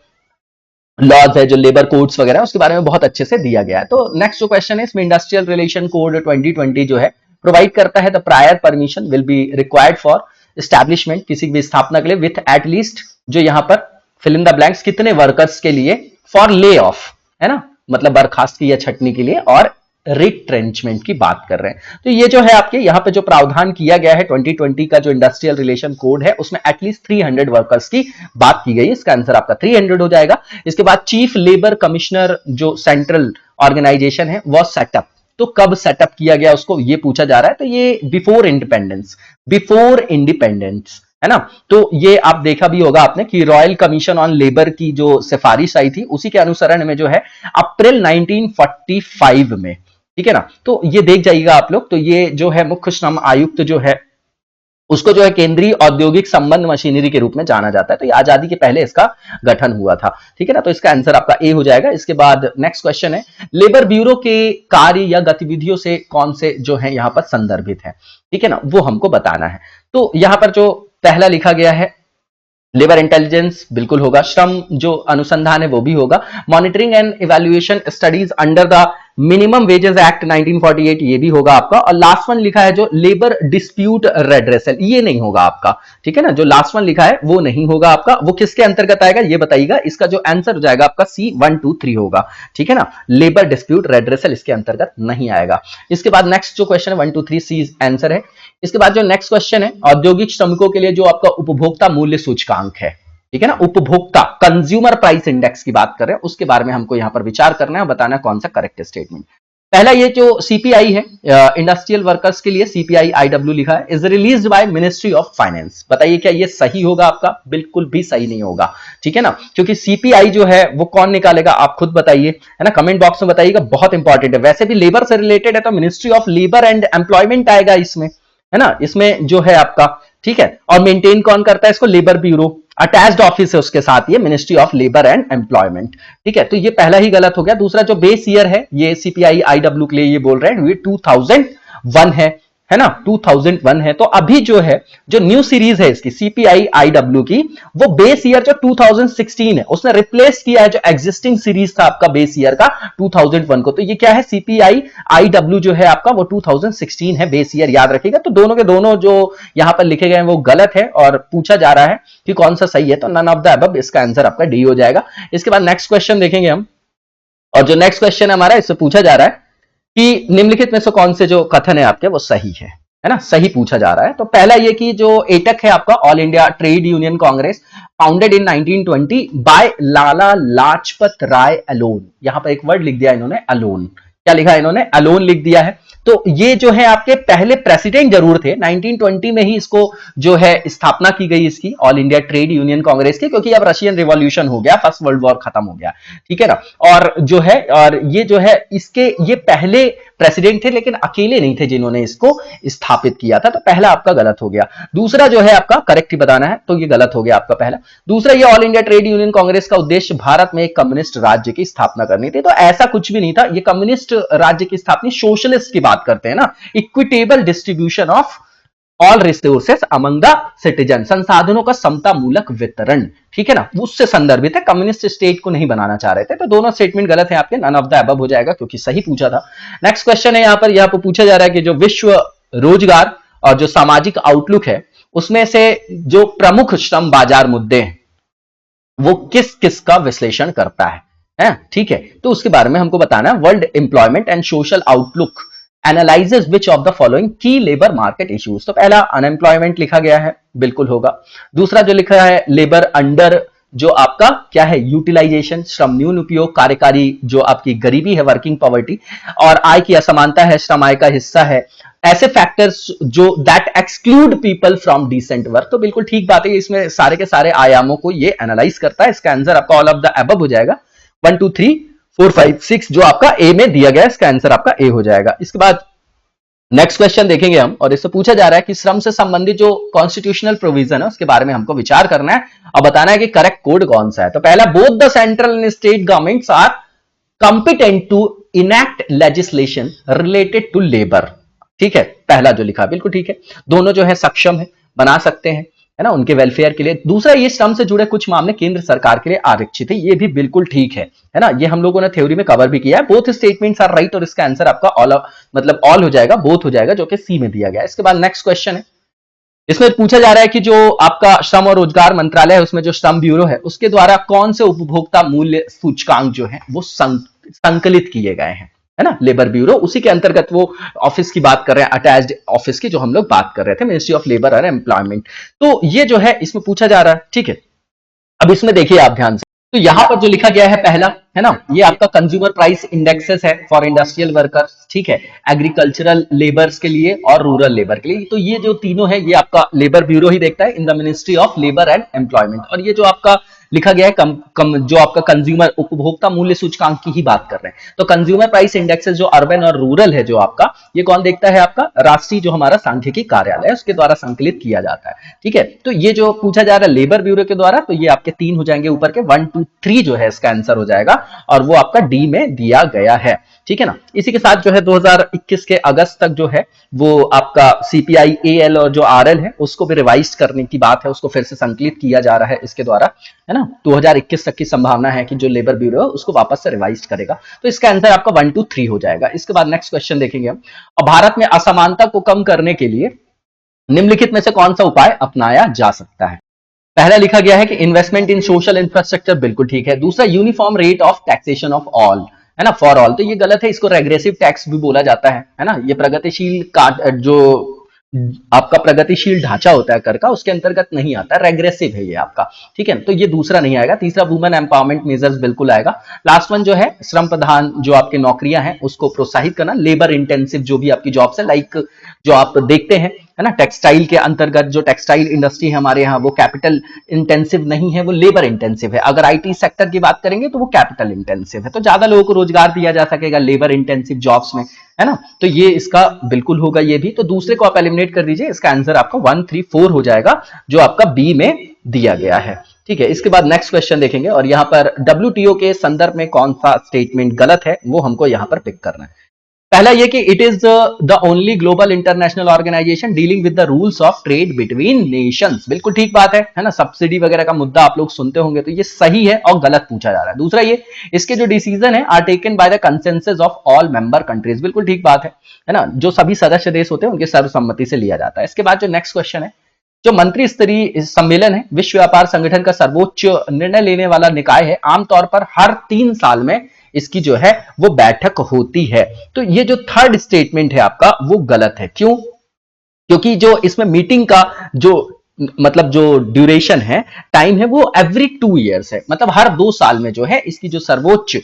लॉज है, जो लेबर कोड्स वगैरह उसके बारे में बहुत अच्छे से दिया गया है। तो नेक्स्ट जो क्वेश्चन है इसमें इंडस्ट्रियल रिलेशन कोड 2020 जो है प्रोवाइड करता है the prior permission will be required for establishment, किसी भी स्थापना के लिए, विथ एटलीस्ट जो यहां पर फिल इन द ब्लैंक्स कितने वर्कर्स के लिए, फॉर ले ऑफ, है ना, मतलब बर्खास्त की या छटनी के लिए, और रिट्रेंचमेंट की बात कर रहे हैं। तो ये जो है आपके यहां पे जो प्रावधान किया गया है 2020 का जो इंडस्ट्रियल रिलेशन कोड है उसमें एटलीस्ट 300 वर्कर्स की बात की गई है। इसका आंसर आपका 300 हो जाएगा। इसके बाद चीफ लेबर कमिश्नर जो सेंट्रल ऑर्गेनाइजेशन है वो सेटअप, तो कब सेटअप किया गया उसको ये पूछा जा रहा है। तो ये बिफोर इंडिपेंडेंस, है ना। तो ये आप देखा भी होगा आपने कि रॉयल कमीशन ऑन लेबर की जो सिफारिश आई थी उसी के अनुसरण में जो है अप्रैल 1945 में, ठीक है ना, तो ये देख जाइएगा आप लोग। तो ये जो है मुख्य श्रम आयुक्त जो है उसको जो है केंद्रीय औद्योगिक संबंध मशीनरी के रूप में जाना जाता है। तो ये आजादी के पहले इसका गठन हुआ था, ठीक है ना। तो इसका आंसर आपका ए हो जाएगा। इसके बाद नेक्स्ट क्वेश्चन है, लेबर ब्यूरो के कार्य या गतिविधियों से कौन से जो है यहां पर संदर्भित है, ठीक है ना, वो हमको बताना है। तो यहां पर जो पहला लिखा गया है लेबर इंटेलिजेंस बिल्कुल होगा, श्रम जो अनुसंधान है वो भी होगा, monitoring and evaluation studies under the minimum wages act 1948 ये भी होगा आपका, और लास्ट वन लिखा है जो लेबर डिस्प्यूट रेड्रेसल ये नहीं होगा आपका, ठीक है ना, जो लास्ट वन लिखा है वो नहीं होगा आपका। वो किसके अंतर्गत आएगा ये बताइएगा। इसका जो आंसर हो जाएगा आपका C 1 2 3 होगा, ठीक है ना, लेबर डिस्प्यूट रेड्रेसल इसके अंतर्गत नहीं आएगा। इसके बाद नेक्स्ट जो क्वेश्चन है 1 2 3 C आंसर है। इसके बाद जो नेक्स्ट क्वेश्चन है, औद्योगिक श्रमिकों के लिए जो आपका उपभोक्ता मूल्य सूचकांक है, ठीक है ना, उपभोक्ता कंज्यूमर प्राइस इंडेक्स की बात कर रहे हैं, उसके बारे में हमको यहां पर विचार करना है और बताना है कौन सा करेक्ट स्टेटमेंट। पहला ये जो सीपीआई है इंडस्ट्रियल वर्कर्स के लिए सीपीआई आईडब्ल्यू लिखा है, is released by ministry of finance. बताइए क्या ये सही होगा आपका? बिल्कुल भी सही नहीं होगा, ठीक है ना, क्योंकि सीपीआई जो है वो कौन निकालेगा आप खुद बताइए, है ना, कमेंट बॉक्स में बताइएगा, बहुत इंपॉर्टेंट है। वैसे भी लेबर से रिलेटेड है तो ministry of labour and employment आएगा इसमें, है ना, इसमें जो है आपका, ठीक है। और मेंटेन कौन करता है इसको? लेबर ब्यूरो, अटैच्ड ऑफिस है उसके साथ ये ministry of labour and employment, ठीक है। तो ये पहला ही गलत हो गया। दूसरा जो बेस ईयर है ये सीपीआई आईडब्ल्यू के लिए ये बोल रहे हैं ये 2001 है ना, 2001 है। तो अभी जो है जो न्यू सीरीज है इसकी सीपीआई आईडब्ल्यू की वो बेस ईयर जो 2016 है उसने रिप्लेस किया है जो एग्जिस्टिंग सीरीज था आपका बेस ईयर का 2001 को। तो ये क्या है? सीपीआई आईडब्ल्यू जो है आपका वो 2016 है बेस ईयर, याद रखिएगा। तो दोनों के दोनों जो यहां पर लिखे गए हैं वो गलत है और पूछा जा रहा है कि कौन सा सही है, तो नन ऑफ द अबव, इसका आंसर आपका डी हो जाएगा। इसके बाद नेक्स्ट क्वेश्चन देखेंगे हम, और जो नेक्स्ट क्वेश्चन है हमारा इससे पूछा जा रहा है कि निम्नलिखित में से कौन से जो कथन है आपके वो सही है ना, सही पूछा जा रहा है। तो पहला ये कि जो एटक है आपका all India trade union congress founded in 1920 by Lala Lajpat Rai alone, यहां पर एक वर्ड लिख दिया इन्होंने अलोन, क्या लिखा है इन्होंने? अलोन लिख दिया है। तो ये जो है आपके पहले प्रेसिडेंट जरूर थे, 1920 में ही इसको जो है स्थापना की गई इसकी all India trade union Congress की, क्योंकि अब रशियन रिवॉल्यूशन हो गया, फर्स्ट वर्ल्ड वॉर खत्म हो गया, ठीक है ना। और जो है और ये जो है इसके ये पहले प्रेसिडेंट थे लेकिन अकेले नहीं थे जिन्होंने इसको स्थापित किया था। तो पहला आपका गलत हो गया। दूसरा जो है आपका करेक्ट ही बताना है, तो ये गलत हो गया आपका पहला। दूसरा ये all India trade union Congress का उद्देश्य भारत में एक कम्युनिस्ट राज्य की स्थापना करनी थी, तो ऐसा कुछ भी नहीं था। ये कम्युनिस्ट राज्य की स्थापना, सोशलिस्ट की बात करते हैं ना, equitable distribution of all resources among the citizen, संसाधनों का समता मूलक वितरण, ठीक है ना, उससे संदर्भित है। कम्युनिस्ट स्टेट को नहीं बनाना चाह रहे थे। तो दोनों स्टेटमेंट गलत है आपके, नन ऑफ द अबव हो जाएगा क्योंकि सही पूछा था। नेक्स्ट क्वेश्चन है यहां पर पूछा जा रहा है कि जो विश्व रोजगार और जो सामाजिक आउटलुक है उसमें से जो प्रमुख श्रम बाजार मुद्दे हैं वो किस किस का विश्लेषण करता है, ठीक है। तो उसके बारे में हमको बताना है। World employment and social outlook analyses which of the following की लेबर मार्केट इश्यूज। तो पहला अनएम्प्लॉयमेंट लिखा गया है, बिल्कुल होगा। दूसरा जो लिखा है लेबर अंडर जो आपका क्या है? यूटिलाइजेशन, श्रम न्यून उपयोग, कार्यकारी जो आपकी गरीबी है, वर्किंग पॉवर्टी, और आय की असमानता है, श्रम आय का हिस्सा है, ऐसे फैक्टर्स जो that exclude people from decent work. तो बिल्कुल ठीक बात है, इसमें सारे के सारे आयामों को ये एनालाइज करता है। इसका आंसर आपका ऑल ऑफ द अबव हो जाएगा। 1 2 3 4 5 6 जो आपका ए में दिया गया है, इसका आंसर आपका ए हो जाएगा। इसके बाद नेक्स्ट क्वेश्चन देखेंगे हम, और इससे पूछा जा रहा है कि श्रम से संबंधित जो कॉन्स्टिट्यूशनल प्रोविजन है उसके बारे में हमको विचार करना है और बताना है कि करेक्ट कोड कौन सा है। तो पहला, both the central and state governments are competent to enact legislation related to labour, ठीक है, पहला जो लिखा बिल्कुल ठीक है। दोनों जो है सक्षम है, बना सकते हैं, है ना, उनके वेलफेयर के लिए। दूसरा, ये श्रम से जुड़े कुछ मामले केंद्र सरकार के लिए आरक्षित है, ये भी बिल्कुल ठीक है ना, ये हम लोगों ने थ्योरी में कवर भी किया है। बोथ स्टेटमेंट्स आर राइट और इसका आंसर आपका ऑल, मतलब ऑल हो जाएगा, बोथ हो जाएगा, जो कि सी में दिया गया है। इसके बाद नेक्स्ट क्वेश्चन है, इसमें पूछा जा रहा है कि जो आपका श्रम और रोजगार मंत्रालय है, उसमें जो श्रम ब्यूरो है, उसके द्वारा कौन से उपभोक्ता मूल्य सूचकांक जो है वो संकलित किए गए हैं, है ना, लेबर ब्यूरो, उसी के अंतर्गत वो ऑफिस की बात कर रहे हैं, अटैच्ड ऑफिस की जो हम लोग बात कर रहे थे, मिनिस्ट्री ऑफ लेबर और एम्प्लॉयमेंट। तो ये जो है इसमें पूछा जा रहा है, ठीक है। अब इसमें देखिए आप ध्यान से, तो यहां पर जो लिखा गया है पहला, है ना, ये आपका कंज्यूमर प्राइस इंडेक्सेस है फॉर इंडस्ट्रियल वर्कर्स, ठीक है, एग्रीकल्चरल लेबर्स के लिए और रूरल लेबर के लिए। तो ये जो तीनों है ये आपका लेबर ब्यूरो ही देखता है in the ministry of labour and employment. और ये जो आपका लिखा गया है जो आपका कंज्यूमर उपभोक्ता मूल्य सूचकांक की ही बात कर रहे हैं। तो कंज्यूमर प्राइस इंडेक्सेस जो अर्बन और रूरल है जो आपका, ये कौन देखता है, आपका राष्ट्रीय जो हमारा सांख्यिकी कार्यालय है उसके द्वारा संकलित किया जाता है, ठीक है। तो ये जो पूछा जा रहा है लेबर ब्यूरो के द्वारा, तो ये आपके 3 हो जाएंगे ऊपर के, 1 2 3 जो है इसका आंसर हो जाएगा, और वो आपका डी में दिया गया है, ठीक है ना। इसी के साथ जो है 2021 के अगस्त तक जो है वो आपका सीपीआई एएल और जो आरएल है उसको भी रिवाइज करने की बात है, उसको फिर से संकलित किया जा रहा है इसके द्वारा, है ना। 2021 तक की संभावना है कि जो लेबर ब्यूरो है उसको वापस से रिवाइज करेगा। तो इसका आंसर आपका 1 2 3 हो जाएगा। इसके बाद नेक्स्ट क्वेश्चन देखेंगे हम, और भारत में असमानता को कम करने के लिए निम्नलिखित में से कौन सा उपाय अपनाया जा सकता है। पहला लिखा गया है कि इन्वेस्टमेंट इन सोशल इंफ्रास्ट्रक्चर, बिल्कुल ठीक है। दूसरा, uniform rate of taxation of all, है ना, फॉर ऑल, तो ये गलत है, इसको रेग्रेसिव टैक्स भी बोला जाता है ना। ये प्रगतिशील जो आपका प्रगतिशील ढांचा होता है कर का, उसके अंतर्गत नहीं आता, रेग्रेसिव है ये आपका, ठीक है। तो ये दूसरा नहीं आएगा। तीसरा, वुमेन एम्पावरमेंट मेजर्स, बिल्कुल आएगा। लास्ट वन जो है, श्रम प्रधान जो आपके नौकरियां हैं उसको प्रोत्साहित करना, लेबर इंटेंसिव जो भी आपकी जॉब्स है, लाइक जो आप देखते हैं, है ना, टेक्सटाइल के अंतर्गत जो टेक्सटाइल इंडस्ट्री है हमारे यहाँ, वो कैपिटल इंटेंसिव नहीं है, वो लेबर इंटेंसिव है। अगर आईटी सेक्टर की बात करेंगे तो वो कैपिटल इंटेंसिव है, तो ज्यादा लोगों को रोजगार दिया जा सकेगा लेबर इंटेंसिव जॉब्स में, है ना। तो ये इसका बिल्कुल होगा ये भी। तो दूसरे को आप एलिमिनेट कर दीजिए, इसका आंसर आपका 1 3 4 हो जाएगा, जो आपका बी में दिया गया है, ठीक है। इसके बाद नेक्स्ट क्वेश्चन देखेंगे, और यहां पर डब्ल्यूटीओ के संदर्भ में कौन सा स्टेटमेंट गलत है वो हमको यहां पर पिक करना है। पहला ये कि it is the only global international organisation dealing with the rules of trade between nations, बिल्कुल ठीक बात है ना। सब्सिडी वगैरह का मुद्दा आप लोग सुनते होंगे, तो ये सही है और गलत पूछा जा रहा है। दूसरा, ये इसके जो डिसीजन है are taken by the consensus of all member countries, बिल्कुल ठीक बात है ना। जो सभी सदस्य देश होते हैं उनके सर्वसम्मति से लिया जाता है। इसके बाद जो नेक्स्ट क्वेश्चन है, जो मंत्री स्तरीय सम्मेलन है विश्व व्यापार संगठन का सर्वोच्च निर्णय लेने वाला निकाय है, आमतौर पर हर 3 साल में इसकी जो है वो बैठक होती है। तो ये जो थर्ड स्टेटमेंट है आपका वो गलत है। क्यों? क्योंकि जो इसमें मीटिंग का जो मतलब जो ड्यूरेशन है, टाइम है, वो एवरी 2 ईयर्स है, मतलब हर 2 साल में जो है इसकी जो सर्वोच्च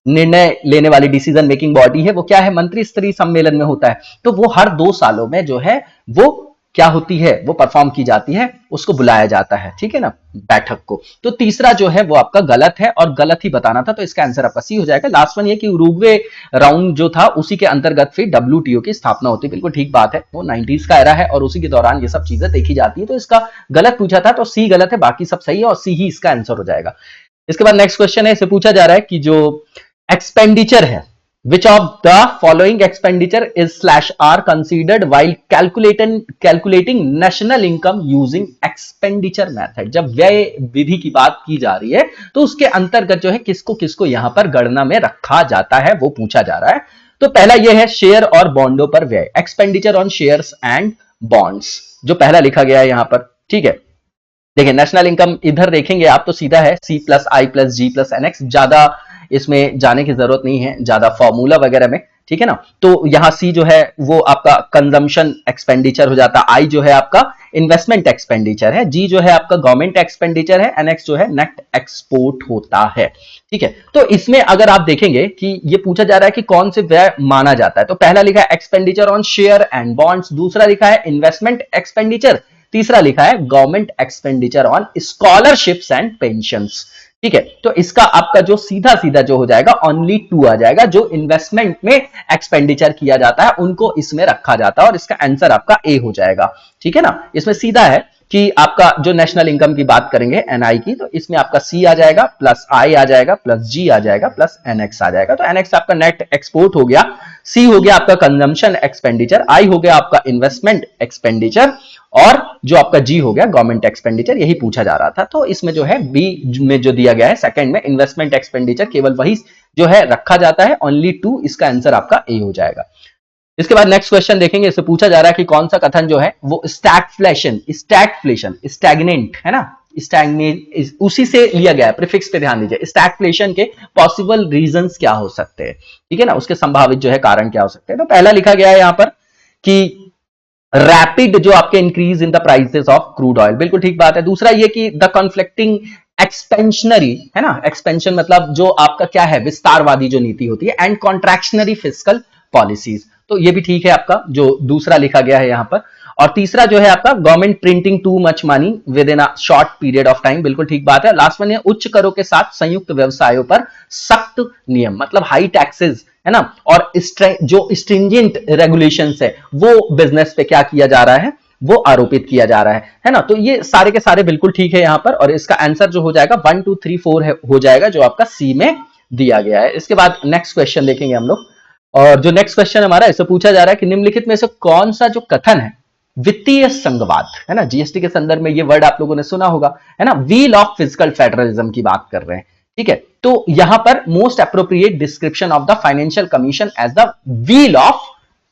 निर्णय लेने वाली डिसीजन मेकिंग बॉडी है वो क्या है, मंत्री स्तरीय सम्मेलन में होता है। तो वो हर 2 सालों में जो है वो क्या होती है, वो परफॉर्म की जाती है, उसको बुलाया जाता है, ठीक है ना, बैठक को। तो तीसरा जो है वो आपका गलत है और गलत ही बताना था, तो इसका आंसर आपका सी हो जाएगा। लास्ट वन ये कि उरुग्वे राउंड जो था उसी के अंतर्गत फिर डब्ल्यूटीओ की स्थापना होती है, बिल्कुल ठीक बात है, वो 90s का एरा है और उसी के दौरान ये सब चीजें देखी जाती है। तो इसका गलत पूछा था, तो सी गलत है, बाकी सब सही है और सी ही इसका आंसर हो जाएगा। इसके बाद नेक्स्ट क्वेश्चन है, इसे पूछा जा रहा है कि जो एक्सपेंडिचर है, which of the following expenditure is /r considered while calculating national income using expenditure method। जब व्यय विधि की बात की जा रही है तो उसके अंतर्गत जो है किसको किसको यहां पर गणना में रखा जाता है वो पूछा जा रहा है। तो पहला यह है शेयर और बॉन्डों पर व्यय, expenditure on shares and bonds, जो पहला लिखा गया है यहां पर, ठीक है। देखिए नेशनल इनकम इधर देखेंगे आप तो सीधा है C+I+G+NX, ज्यादा इसमें जाने की जरूरत नहीं है, ज्यादा फॉर्मूला वगैरह में, ठीक है ना। तो यहां सी जो है वो आपका कंजम्पशन एक्सपेंडिचर हो जाता है, आई जो है आपका इन्वेस्टमेंट एक्सपेंडिचर है, जी जो है आपका गवर्नमेंट एक्सपेंडिचर है, एनएक्स जो है नेट एक्सपोर्ट होता है, ठीक है। तो इसमें अगर आप देखेंगे कि ये पूछा जा रहा है कि कौन से व्यय माना जाता है, तो पहला लिखा है expenditure on share and bonds, दूसरा लिखा है इन्वेस्टमेंट एक्सपेंडिचर, तीसरा लिखा है government expenditure on scholarships and pensions, ठीक है। तो इसका आपका जो सीधा सीधा जो हो जाएगा ओनली 2 आ जाएगा, जो इन्वेस्टमेंट में एक्सपेंडिचर किया जाता है उनको इसमें रखा जाता है और इसका आंसर आपका ए हो जाएगा, ठीक है ना। इसमें सीधा है कि आपका जो नेशनल इनकम की बात करेंगे एनआई की, तो इसमें आपका सी आ जाएगा, प्लस आई आ जाएगा, प्लस जी आ जाएगा, प्लस एनएक्स आ जाएगा। तो एनएक्स आपका नेट एक्सपोर्ट हो गया, सी हो गया आपका कंजम्पशन एक्सपेंडिचर, आई हो गया आपका इन्वेस्टमेंट एक्सपेंडिचर, और जो आपका जी हो गया गवर्नमेंट एक्सपेंडिचर। यही पूछा जा रहा था। तो इसमें जो है बी में जो दिया गया है सेकंड में इन्वेस्टमेंट एक्सपेंडिचर, केवल वही जो है रखा जाता है, ओनली 2, इसका आंसर आपका ए हो जाएगा। इसके बाद नेक्स्ट क्वेश्चन देखेंगे। इससे पूछा जा रहा है कि कौन सा कथन जो है वो स्टैगफ्लेशन स्टैग्नेंट है ना, स्टैग्नेट उसी से लिया गया है, प्रीफिक्स पे ध्यान दीजिए। स्टैगफ्लेशन के पॉसिबल रीजंस क्या हो सकते हैं, ठीक है ना, उसके संभावित जो है कारण क्या हो सकते हैं। तो पहला लिखा गया है यहां पर कि रैपिड जो आपके increase in the prices of crude oil, बिल्कुल ठीक बात है। दूसरा ये कि द कॉन्फ्लिक्टिंग एक्सपेंशनरी है ना, एक्सपेंशन मतलब जो आपका क्या है विस्तारवादी जो नीति होती है, एंड कॉन्ट्रैक्शनरी फिस्कल पॉलिसीज, तो ये भी ठीक है आपका जो दूसरा लिखा गया है यहां पर। और तीसरा जो है आपका government printing too much money with in a short period of time, बिल्कुल ठीक बात है। लास्ट वन है उच्च करों के साथ संयुक्त व्यवसायों पर सख्त नियम, मतलब हाई टैक्सेस है ना, और जो स्ट्रिंजेंट रेगुलेशंस है वो बिजनेस पे क्या किया जा रहा है, वो आरोपित किया जा रहा है ना। तो ये सारे के सारे बिल्कुल ठीक है यहां पर, और इसका आंसर जो हो जाएगा 1 2 3 4 हो जाएगा, जो आपका सी में दिया गया है। इसके बाद नेक्स्ट क्वेश्चन देखेंगे हम लोग, और जो नेक्स्ट क्वेश्चन हमारा इससे पूछा जा रहा है कि निम्नलिखित में से कौन सा जो कथन है वित्तीय संघवाद है ना, जीएसटी के संदर्भ में ये वर्ड आप लोगों ने सुना होगा है ना, व्हील ऑफ फिजिकल फेडरलिज्म की बात कर रहे हैं, ठीक है। तो यहां पर most appropriate description of the financial commission as the wheel of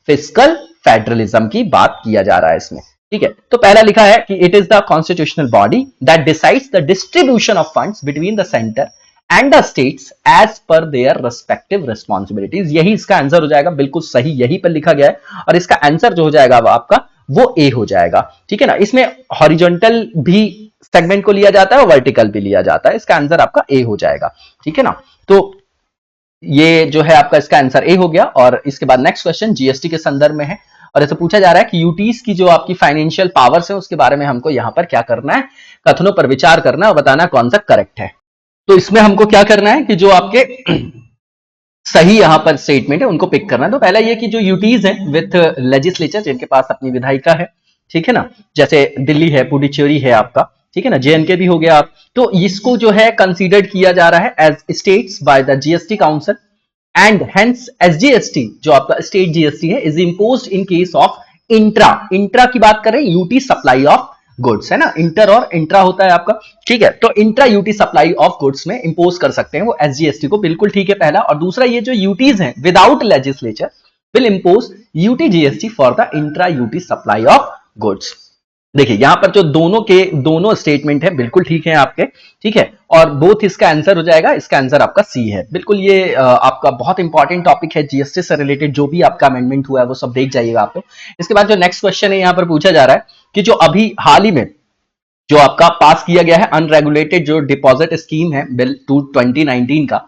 physical federalism की बात किया जा रहा है इसमें, ठीक है। तो पहला लिखा है कि it is the constitutional body that decides the distribution of funds between the centre and the states as per their respective responsibilities. यही इसका आंसर हो जाएगा, बिल्कुल सही यही पर लिखा गया है, और इसका आंसर जो हो जाएगा आपका वो ए हो जाएगा, ठीक है ना। इसमें हॉरिजॉन्टल भी सेगमेंट को लिया जाता है और वर्टिकल भी लिया जाता है, इसका आंसर आपका ए हो जाएगा, ठीक है ना। तो ये जो है आपका इसका आंसर ए हो गया। और इसके बाद नेक्स्ट क्वेश्चन जीएसटी के संदर्भ में है, और ऐसे पूछा जा रहा है कि यूटीज की जो आपकी फाइनेंशियल पावर्स है उसके बारे में हमको यहां पर क्या करना है, कथनों पर विचार करना और बताना कौन सा करेक्ट है। तो इसमें हमको क्या करना है कि जो आपके सही यहां पर स्टेटमेंट है उनको पिक करना है। तो पहला ये कि जो यूटीज है विथ लेजिस्लेचर, जिनके पास अपनी विधायिका है, ठीक है ना, जैसे दिल्ली है, पुडुचेरी है आपका, ठीक है ना, जेएनके भी हो गया आप, तो इसको जो है कंसीडर्ड किया जा रहा है as states by the GST council, and hence SGST जो आपका स्टेट जीएसटी है is imposed in case of intra की बात कर रहे हैं, यूटी सप्लाई ऑफ गुड्स है ना, इंटर और इंट्रा होता है आपका, ठीक है। तो intra UT supply of goods में इंपोज कर सकते हैं वो एसजीएसटी को, बिल्कुल ठीक है पहला। और दूसरा ये जो यूटीज हैं without legislature will impose UT GST for the intra UT supply of goods. देखिए यहां पर जो दोनों स्टेटमेंट है बिल्कुल ठीक है आपके, ठीक है, और बोथ इसका आंसर हो जाएगा, इसका आंसर आपका सी है, बिल्कुल। ये आपका बहुत इंपॉर्टेंट टॉपिक है जीएसटी से रिलेटेड, जो भी आपका अमेंडमेंट हुआ है वो सब देख जाइएगा आप। इसके बाद जो नेक्स्ट क्वेश्चन है यहां पर पूछा जा रहा है कि जो अभी हाल ही में जो आपका पास किया गया है अनरेगुलेटेड जो डिपॉजिट स्कीम है बिल 2019 का,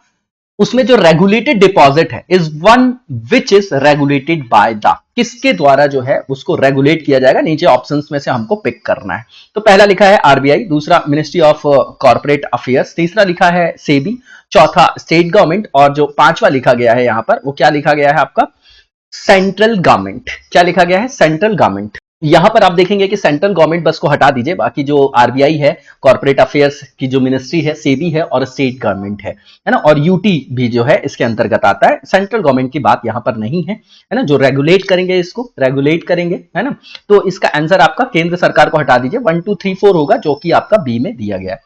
उसमें जो रेगुलेटेड डिपॉजिट है is one which is regulated by the, किसके द्वारा जो है उसको रेगुलेट किया जाएगा, नीचे ऑप्शंस में से हमको पिक करना है। तो पहला लिखा है आरबीआई, दूसरा मिनिस्ट्री ऑफ कॉर्पोरेट अफेयर्स, तीसरा लिखा है सेबी, चौथा स्टेट गवर्नमेंट, और जो पांचवा लिखा गया है यहां पर वो क्या लिखा गया है आपका सेंट्रल गवर्नमेंट। क्या लिखा गया है, सेंट्रल गवर्नमेंट। यहां पर आप देखेंगे कि सेंट्रल गवर्नमेंट बस को हटा दीजिए, बाकी जो आरबीआई है, कॉर्पोरेट अफेयर्स की जो मिनिस्ट्री है, सेबी है और स्टेट गवर्नमेंट है ना, और यूटी भी जो है इसके अंतर्गत आता है। सेंट्रल गवर्नमेंट की बात यहां पर नहीं है ना, जो रेगुलेट करेंगे इसको रेगुलेट करेंगे है ना। तो इसका आंसर आपका केंद्र सरकार को हटा दीजिए, 1 2 3 4 होगा, जो कि आपका बी में दिया गया है।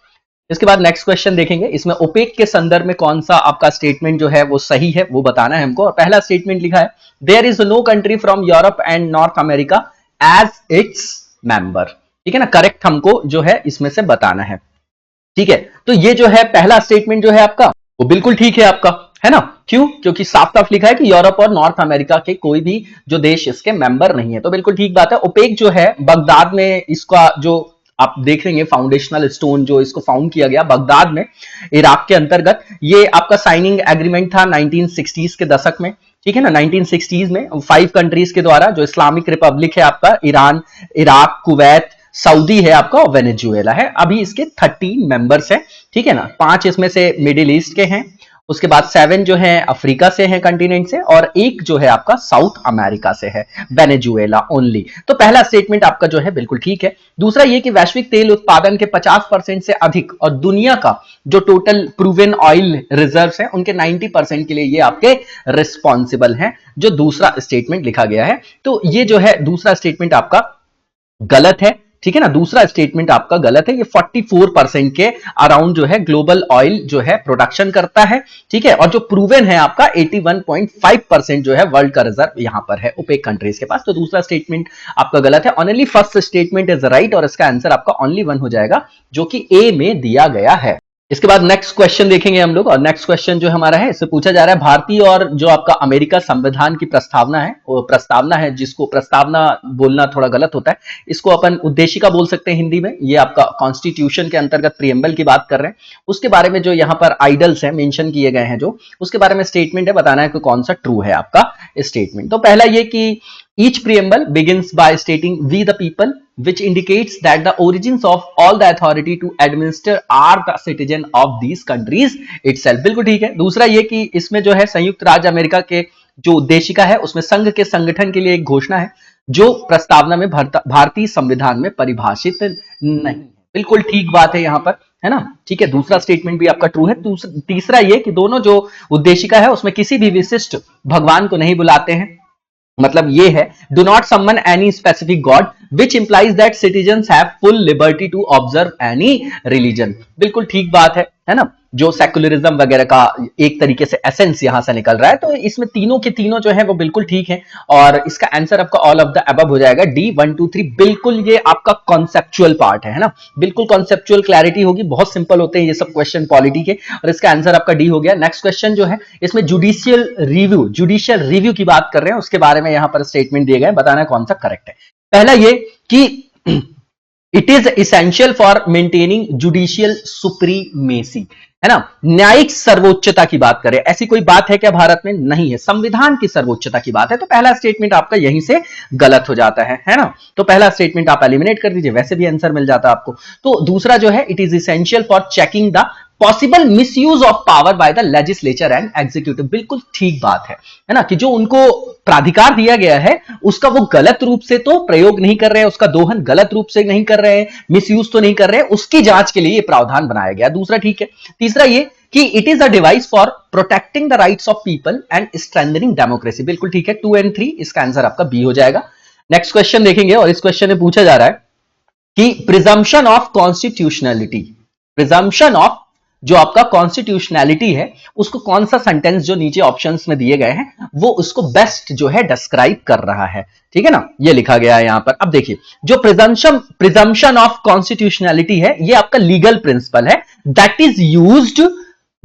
इसके बाद नेक्स्ट क्वेश्चन देखेंगे, इसमें ओपेक के संदर्भ में कौन सा आपका स्टेटमेंट जो है वो सही है वो बताना है हमको। और पहला स्टेटमेंट लिखा है there is no country from Europe and North America as its member, ठीक है ना, करेक्ट हमको जो है इसमें से बताना है, ठीक है। तो ये जो है पहला स्टेटमेंट जो है आपका वो बिल्कुल ठीक है आपका, है ना, क्यों, क्योंकि साफ साफ लिखा है कि यूरोप और नॉर्थ अमेरिका के कोई भी जो देश इसके मेंबर नहीं है, तो बिल्कुल ठीक बात है। ओपेक जो है बगदाद में इसका जो आप देखेंगे फाउंडेशनल स्टोन जो इसको फाउंड किया गया बगदाद में इराक के अंतर्गत, ये आपका साइनिंग एग्रीमेंट था 1960s के दशक में, ठीक है ना, 1960s में 5 कंट्रीज के द्वारा, जो इस्लामिक रिपब्लिक है आपका ईरान, इराक, कुवैत, सऊदी है आपका और वेनेजुएला है। अभी इसके 13 मेंबर्स हैं, ठीक है ना, 5 इसमें से मिडिल ईस्ट के हैं उसके बाद 7 जो है अफ्रीका से है, कंटिनेंट से, और एक जो है आपका साउथ अमेरिका से है, वेनेजुएला ओनली। तो पहला स्टेटमेंट आपका जो है बिल्कुल ठीक है। दूसरा ये कि वैश्विक तेल उत्पादन के 50% से अधिक और दुनिया का जो टोटल प्रूवन ऑयल रिजर्व्स हैं उनके 90% के लिए ये आपके रिस्पॉन्सिबल हैं, जो दूसरा स्टेटमेंट लिखा गया है। तो ये जो है दूसरा स्टेटमेंट आपका गलत है, ठीक है ना, दूसरा स्टेटमेंट आपका गलत है। ये 44% के अराउंड जो है ग्लोबल ऑयल जो है प्रोडक्शन करता है, ठीक है, और जो प्रूवन है आपका 81.5% जो है वर्ल्ड का रिजर्व यहां पर है ओपेक कंट्रीज के पास। तो दूसरा स्टेटमेंट आपका गलत है। Only first statement is right और इसका आंसर आपका ओनली 1 हो जाएगा, जो कि ए में दिया गया है। इसके बाद नेक्स्ट क्वेश्चन देखेंगे हम लोग, और नेक्स्ट क्वेश्चन जो हमारा है इससे पूछा जा रहा है भारतीय और जो आपका अमेरिका संविधान की प्रस्तावना है, वो प्रस्तावना है, जिसको प्रस्तावना बोलना थोड़ा गलत होता है, इसको अपन उद्देशिका बोल सकते हैं हिंदी में। ये आपका कॉन्स्टिट्यूशन के अंतर्गत प्रियम्बल की बात कर रहे हैं, उसके बारे में जो यहाँ पर आइडल्स है मेंशन किए गए हैं, जो उसके बारे में स्टेटमेंट है, बताना है कि कौन सा ट्रू है आपका स्टेटमेंट। तो पहला ये कि each preamble begins by stating we the people, which indicates that the origins of all the authority to administer are the citizen of these countries itself। बिल्कुल ठीक है। दूसरा ये कि इसमें जो है संयुक्त राज्य अमेरिका के जो उद्देशिका है उसमें संघ के संगठन के लिए एक घोषणा है, जो प्रस्तावना में भारतीय संविधान में परिभाषित नहीं। बिल्कुल ठीक बात है यहाँ पर, है ना, ठीक है। दूसरा स्टेटमेंट भी आपका ट्रू है। तीसरा ये कि दोनों जो उद्देशिका है उसमें किसी भी विशिष्ट भगवान को नहीं बुलाते हैं, मतलब ये है do not summon any specific god, which implies that citizens have full liberty to observe any religion. बिल्कुल ठीक बात है ना, जो सेक्युलरिज्म वगैरह का एक तरीके से एसेंस यहां से निकल रहा है। तो इसमें तीनों के तीनों जो है वो बिल्कुल ठीक है, और इसका आंसर आपका ऑल ऑफ द अबव हो जाएगा, डी 1 2 3। बिल्कुल ये आपका कॉन्सेप्चुअल पार्ट है ना, बिल्कुल कॉन्सेप्चुअल क्लैरिटी होगी, बहुत सिंपल होते हैं ये सब क्वेश्चन पॉलिटी के, और इसका आंसर आपका डी हो गया। नेक्स्ट क्वेश्चन जो है इसमें जुडिशियल रिव्यू की बात कर रहे हैं, उसके बारे में यहां पर स्टेटमेंट दिए गए, बताना कौन सा करेक्ट है। पहला ये कि it is essential for maintaining judicial supremacy, है ना, न्यायिक सर्वोच्चता की बात करें, ऐसी कोई बात है क्या भारत में? नहीं है, संविधान की सर्वोच्चता की बात है। तो पहला स्टेटमेंट आपका यहीं से गलत हो जाता है ना, तो पहला स्टेटमेंट आप एलिमिनेट कर दीजिए, वैसे भी आंसर मिल जाता आपको। तो दूसरा जो है it is essential for checking the possible misuse of power by the legislature and executive. बिल्कुल ठीक बात है ना, कि जो उनको प्राधिकार दिया गया है उसका वो गलत रूप से तो प्रयोग नहीं कर रहे हैं, उसका दोहन गलत रूप से नहीं कर रहे हैं, मिसयूज तो नहीं कर रहे हैं, उसकी जांच के लिए ये प्रावधान बनाया गया। दूसरा ठीक है। तीसरा ये कि it is a device for protecting the rights of people and strengthening democracy. बिल्कुल ठीक है, 2 और 3, इसका आंसर आपका बी हो जाएगा। नेक्स्ट क्वेश्चन देखेंगे, और इस क्वेश्चन में पूछा जा रहा है कि presumption of constitutionality, presumption of जो आपका कॉन्स्टिट्यूशनैलिटी है उसको कौन सा सेंटेंस जो नीचे ऑप्शंस में दिए गए हैं वो उसको बेस्ट जो है डिस्क्राइब कर रहा है, ठीक है ना, ये लिखा गया है यहां पर। अब देखिए जो प्रिजम्पशन ऑफ कॉन्स्टिट्यूशनैलिटी है ये आपका लीगल प्रिंसिपल है that is used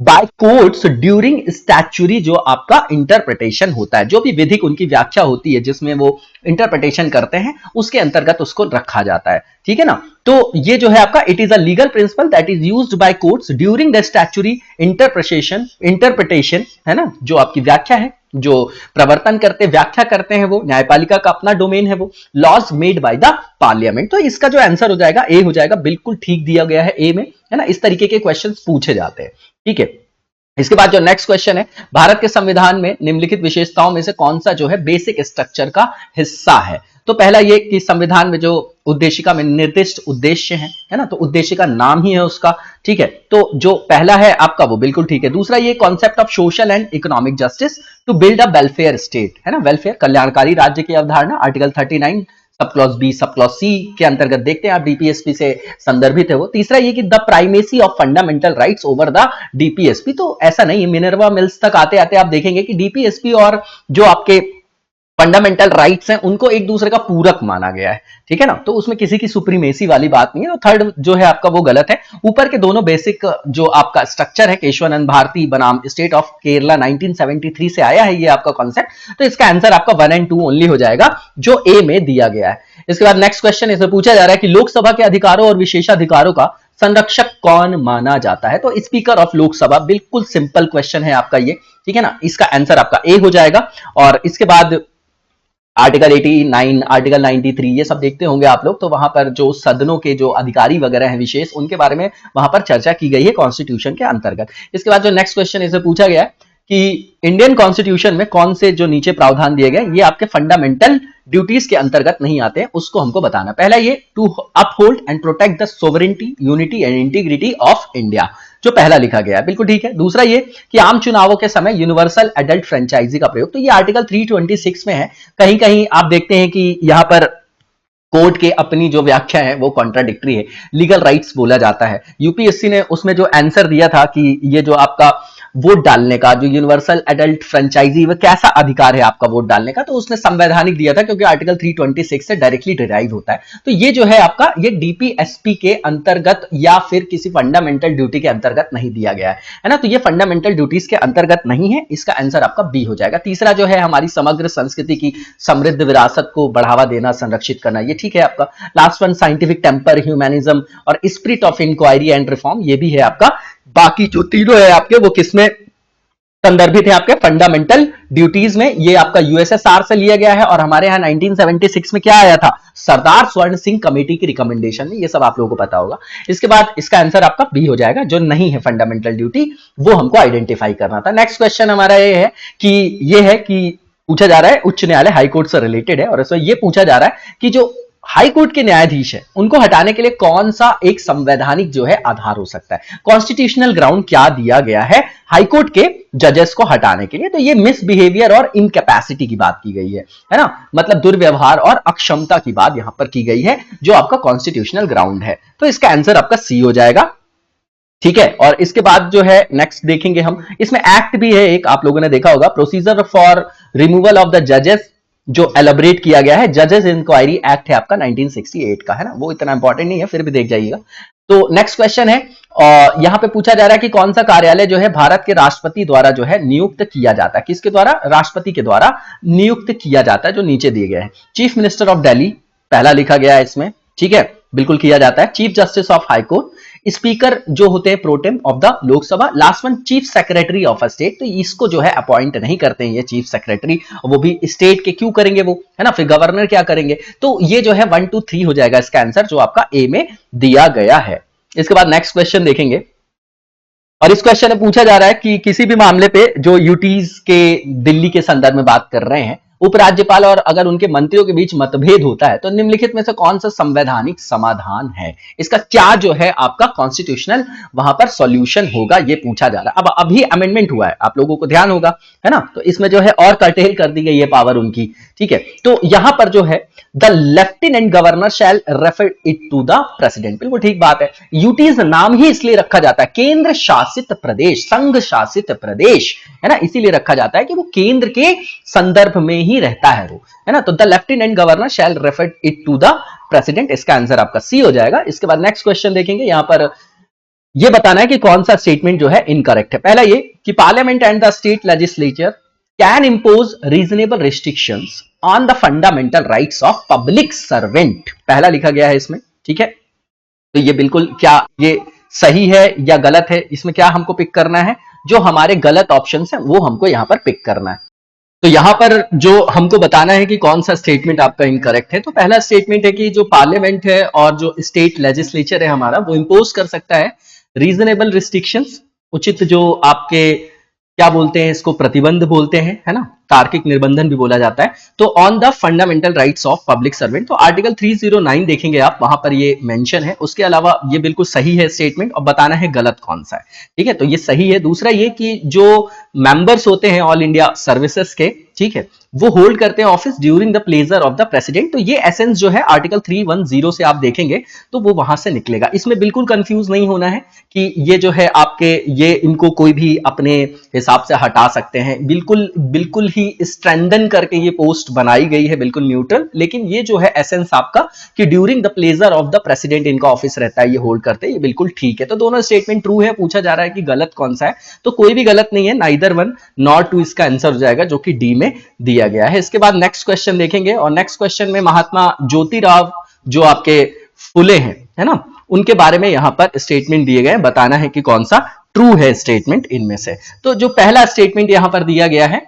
by courts during statutory, जो आपका इंटरप्रिटेशन होता है, जो भी विधिक उनकी व्याख्या होती है जिसमें वो इंटरप्रिटेशन करते हैं उसके अंतर्गत उसको रखा जाता है, ठीक है ना। तो ये जो है आपका it is a legal principal that is used by courts during the statutory interpretation, है ना, जो आपकी व्याख्या है, जो प्रवर्तन करते व्याख्या करते हैं वो न्यायपालिका का अपना डोमेन है, वो laws made by the Parliament. तो इसका जो आंसर हो जाएगा ए हो जाएगा, बिल्कुल ठीक दिया गया है ए में, है ना। इस तरीके के क्वेश्चंस पूछे जाते हैं, ठीक है। इसके बाद जो नेक्स्ट क्वेश्चन है, भारत के संविधान में निम्नलिखित विशेषताओं में से कौन सा जो है बेसिक स्ट्रक्चर का हिस्सा है? तो पहला ये कि संविधान में जो उद्देशिका में निर्दिष्ट उद्देश्य है ना, तो उद्देशिका नाम ही है उसका, ठीक है। तो जो पहला है आपका वो बिल्कुल ठीक है। दूसरा ये concept of social and economic justice to build a welfare state, है ना, वेलफेयर कल्याणकारी राज्य की अवधारणा, article 39 sub clause B sub clause C के अंतर्गत देखते हैं आप, डीपीएसपी से संदर्भित है वो। तीसरा ये कि the primacy of fundamental rights over the DPSP, तो ऐसा नहीं है, मिनर्वा मिल्स तक आते आते आप देखेंगे कि डीपीएसपी और जो आपके फंडामेंटल राइट्स हैं उनको एक दूसरे का पूरक माना गया है, ठीक है ना, तो उसमें किसी की सुप्रीमेसी वाली बात नहीं है। तो थर्ड जो है आपका वो गलत है। ऊपर के दोनों बेसिक जो आपका स्ट्रक्चर है, केशवानंद भारती बनाम स्टेट ऑफ केरला 1973 से आया है ये आपका कॉन्सेप्ट, तो इसका आंसर आपका 1 और 2 ओनली हो जाएगा जो ए में दिया गया है। इसके बाद नेक्स्ट क्वेश्चन इसमें पूछा जा रहा है कि लोकसभा के अधिकारों और विशेषाधिकारों का संरक्षक कौन माना जाता है? तो स्पीकर ऑफ लोकसभा, बिल्कुल सिंपल क्वेश्चन है आपका ये, ठीक है ना, इसका आंसर आपका ए हो जाएगा। और इसके बाद आर्टिकल 89, आर्टिकल 93 ये सब देखते होंगे आप लोग, तो वहां पर जो सदनों के जो अधिकारी वगैरह हैं विशेष, उनके बारे में वहां पर चर्चा की गई है कॉन्स्टिट्यूशन के अंतर्गत। इसके बाद जो नेक्स्ट क्वेश्चन इसे पूछा गया कि इंडियन कॉन्स्टिट्यूशन में कौन से जो नीचे प्रावधान दिए गए ये आपके फंडामेंटल ड्यूटीज के अंतर्गत नहीं आते हैं, उसको हमको बताना। पहला ये to uphold and protect the sovereignty, unity and integrity of India, जो पहला लिखा गया है, बिल्कुल ठीक है। दूसरा ये कि आम चुनावों के समय यूनिवर्सल एडल्ट फ्रेंचाइजी का प्रयोग, तो ये आर्टिकल 326 में है। कहीं कहीं आप देखते हैं कि यहां पर कोर्ट के अपनी जो व्याख्या है वो कॉन्ट्राडिक्टरी है, लीगल राइट्स बोला जाता है। यूपीएससी ने उसमें जो आंसर दिया था कि ये जो आपका वोट डालने का, जो यूनिवर्सल एडल्ट फ्रेंचाइजी, वो कैसा अधिकार है आपका वोट डालने का, तो उसने संवैधानिक दिया था क्योंकि आर्टिकल 326 से डायरेक्टली डिराइव होता है। तो ये जो है आपका, ये डीपीएसपी के अंतर्गत या फिर किसी फंडामेंटल ड्यूटी के अंतर्गत नहीं दिया गया है ना, तो ये फंडामेंटल ड्यूटीज के अंतर्गत नहीं है। इसका आंसर आपका बी हो जाएगा। तीसरा जो है हमारी समग्र संस्कृति की समृद्ध विरासत को बढ़ावा देना, संरक्षित करना, ये ठीक है आपका। Last one scientific temper, humanism और spirit of inquiry and reform, ये भी है आपका। बाकी जो तीनों है आपके वो किसमें संदर्भित है, आपके फंडामेंटल ड्यूटीज में। ये आपका यूएसएसआर से लिया गया है और हमारे यहाँ 1976 में क्या आया था, सरदार स्वर्ण सिंह कमेटी की रिकमेंडेशन में, ये सब आप लोगों को पता होगा। इसके बाद इसका आंसर आपका बी हो जाएगा, जो नहीं है फंडामेंटल ड्यूटी, वो हमको आइडेंटिफाई करना था। नेक्स्ट क्वेश्चन हमारा ये है कि पूछा जा रहा है, उच्च न्यायालय हाईकोर्ट से रिलेटेड है, और इसमें ये पूछा जा रहा है कि जो हाईकोर्ट के न्यायाधीश है उनको हटाने के लिए कौन सा एक संवैधानिक जो है आधार हो सकता है, कॉन्स्टिट्यूशनल ग्राउंड क्या दिया गया है हाईकोर्ट के जजेस को हटाने के लिए। तो ये मिसबिहेवियर और इनकैपेसिटी की बात की गई है ना, मतलब दुर्व्यवहार और अक्षमता की बात यहां पर की गई है, जो आपका कॉन्स्टिट्यूशनल ग्राउंड है। तो इसका आंसर आपका सी हो जाएगा, ठीक है। और इसके बाद जो है नेक्स्ट देखेंगे हम, इसमें एक्ट भी है एक, आप लोगों ने देखा होगा, procedure for removal of the जजेस, जो एलैबोरेट किया गया है। जजेस इंक्वायरी एक्ट है आपका 1968 का, है ना, वो इतना इंपॉर्टेंट नहीं है, फिर भी देख जाइएगा। तो नेक्स्ट क्वेश्चन है, यहां पे पूछा जा रहा है कि कौन सा कार्यालय जो है भारत के राष्ट्रपति द्वारा जो है नियुक्त किया जाता है, किसके द्वारा, राष्ट्रपति के द्वारा नियुक्त किया जाता है, जो नीचे दिए गए हैं। चीफ मिनिस्टर ऑफ दिल्ली पहला लिखा गया है इसमें, ठीक है, बिल्कुल किया जाता है। Chief justice of high court, speaker जो होते हैं pro tem of the Lok Sabha, last one chief secretary of a state, तो इसको जो है अपॉइंट नहीं करते हैं ये चीफ सेक्रेटरी, वो भी स्टेट के, क्यों करेंगे वो, है ना, फिर गवर्नर क्या करेंगे। तो ये जो है 1 2 3 हो जाएगा इसका आंसर, जो आपका ए में दिया गया है। इसके बाद नेक्स्ट क्वेश्चन देखेंगे, और इस क्वेश्चन में पूछा जा रहा है कि किसी भी मामले पे जो यूटीज के दिल्ली के संदर्भ में बात कर रहे हैं, उपराज्यपाल और अगर उनके मंत्रियों के बीच मतभेद होता है तो निम्नलिखित में से कौन सा संवैधानिक समाधान है, इसका क्या जो है आपका कॉन्स्टिट्यूशनल वहां पर सॉल्यूशन होगा, ये पूछा जा रहा है। अब अभी अमेंडमेंट हुआ है, आप लोगों को ध्यान होगा, है ना, तो इसमें जो है और कर्टेल कर दी गई है पावर उनकी, ठीक है। तो यहां पर जो है the lieutenant governor shall refer it to the president, बिल्कुल ठीक बात है। यूटीज नाम ही इसलिए रखा जाता है, केंद्र शासित प्रदेश, संघ शासित प्रदेश, है ना, इसीलिए रखा जाता है कि वो केंद्र के संदर्भ में ही रहता है वो, है ना। तो the lieutenant governor shall refer it to the president, इसका आंसर आपका सी हो जाएगा। इसके बाद नेक्स्ट क्वेश्चन देखेंगे, यहां पर ये बताना है कि कौन सा स्टेटमेंट जो है इनकरेक्ट है। पहला ये कि parliament and the state legislature can impose reasonable restrictions on the fundamental rights of public servant, पहला लिखा गया है इसमें, ठीक है। तो ये बिल्कुल, क्या ये सही है या गलत है, इसमें क्या हमको पिक करना है, जो हमारे गलत ऑप्शंस हैं वो हमको यहां पर पिक करना है। तो यहां पर जो हमको बताना है कि कौन सा स्टेटमेंट आपका इनकरेक्ट है, तो पहला स्टेटमेंट है कि जो पार्लियामेंट है और जो स्टेट लेजिस्लेचर है हमारा, वो इंपोज कर सकता है रीजनेबल रिस्ट्रिक्शंस, उचित जो आपके क्या बोलते हैं इसको, प्रतिबंध बोलते हैं, है ना, तार्किक निर्बंधन भी बोला जाता है, तो on the fundamental rights of public servant. तो आर्टिकल 309 देखेंगे आप, वहां पर ये मेंशन है। उसके अलावा ये बिल्कुल सही है स्टेटमेंट, और बताना है गलत कौन सा है, ठीक है। तो ये सही है। दूसरा ये कि जो मेंबर्स होते हैं ऑल इंडिया सर्विसेज के, ठीक है, वो होल्ड करते हैं office during the pleasure of the president, तो ये एसेंस जो है आर्टिकल 310 से आप देखेंगे तो वो वहां से निकलेगा। इसमें बिल्कुल कंफ्यूज नहीं होना है कि ये जो है आपके, ये इनको कोई भी अपने हिसाब से हटा सकते हैं, बिल्कुल बिल्कुल ही स्ट्रेंथन करके ये पोस्ट बनाई गई है, बिल्कुल न्यूट्रल। लेकिन ये जो है एसेंस आपका कि during the pleasure of the president इनका ऑफिस रहता है, ये होल्ड करते हैं, ये बिल्कुल ठीक है। तो दोनों स्टेटमेंट ट्रू है। पूछा जा रहा है कि गलत कौन सा है, तो कोई भी गलत नहीं है, नाइदर वन नॉर टू इसका आंसर हो जाएगा, जो कि डी में दिया गया है। इसके बाद नेक्स्ट क्वेश्चन देखेंगे, और नेक्स्ट क्वेश्चन में महात्मा ज्योतिराव जो आपके फुले हैं, है ना, उनके बारे में यहां पर स्टेटमेंट दिए गए, बताना है कि कौन सा ट्रू है स्टेटमेंट इनमें से। तो जो पहला स्टेटमेंट यहां पर दिया गया है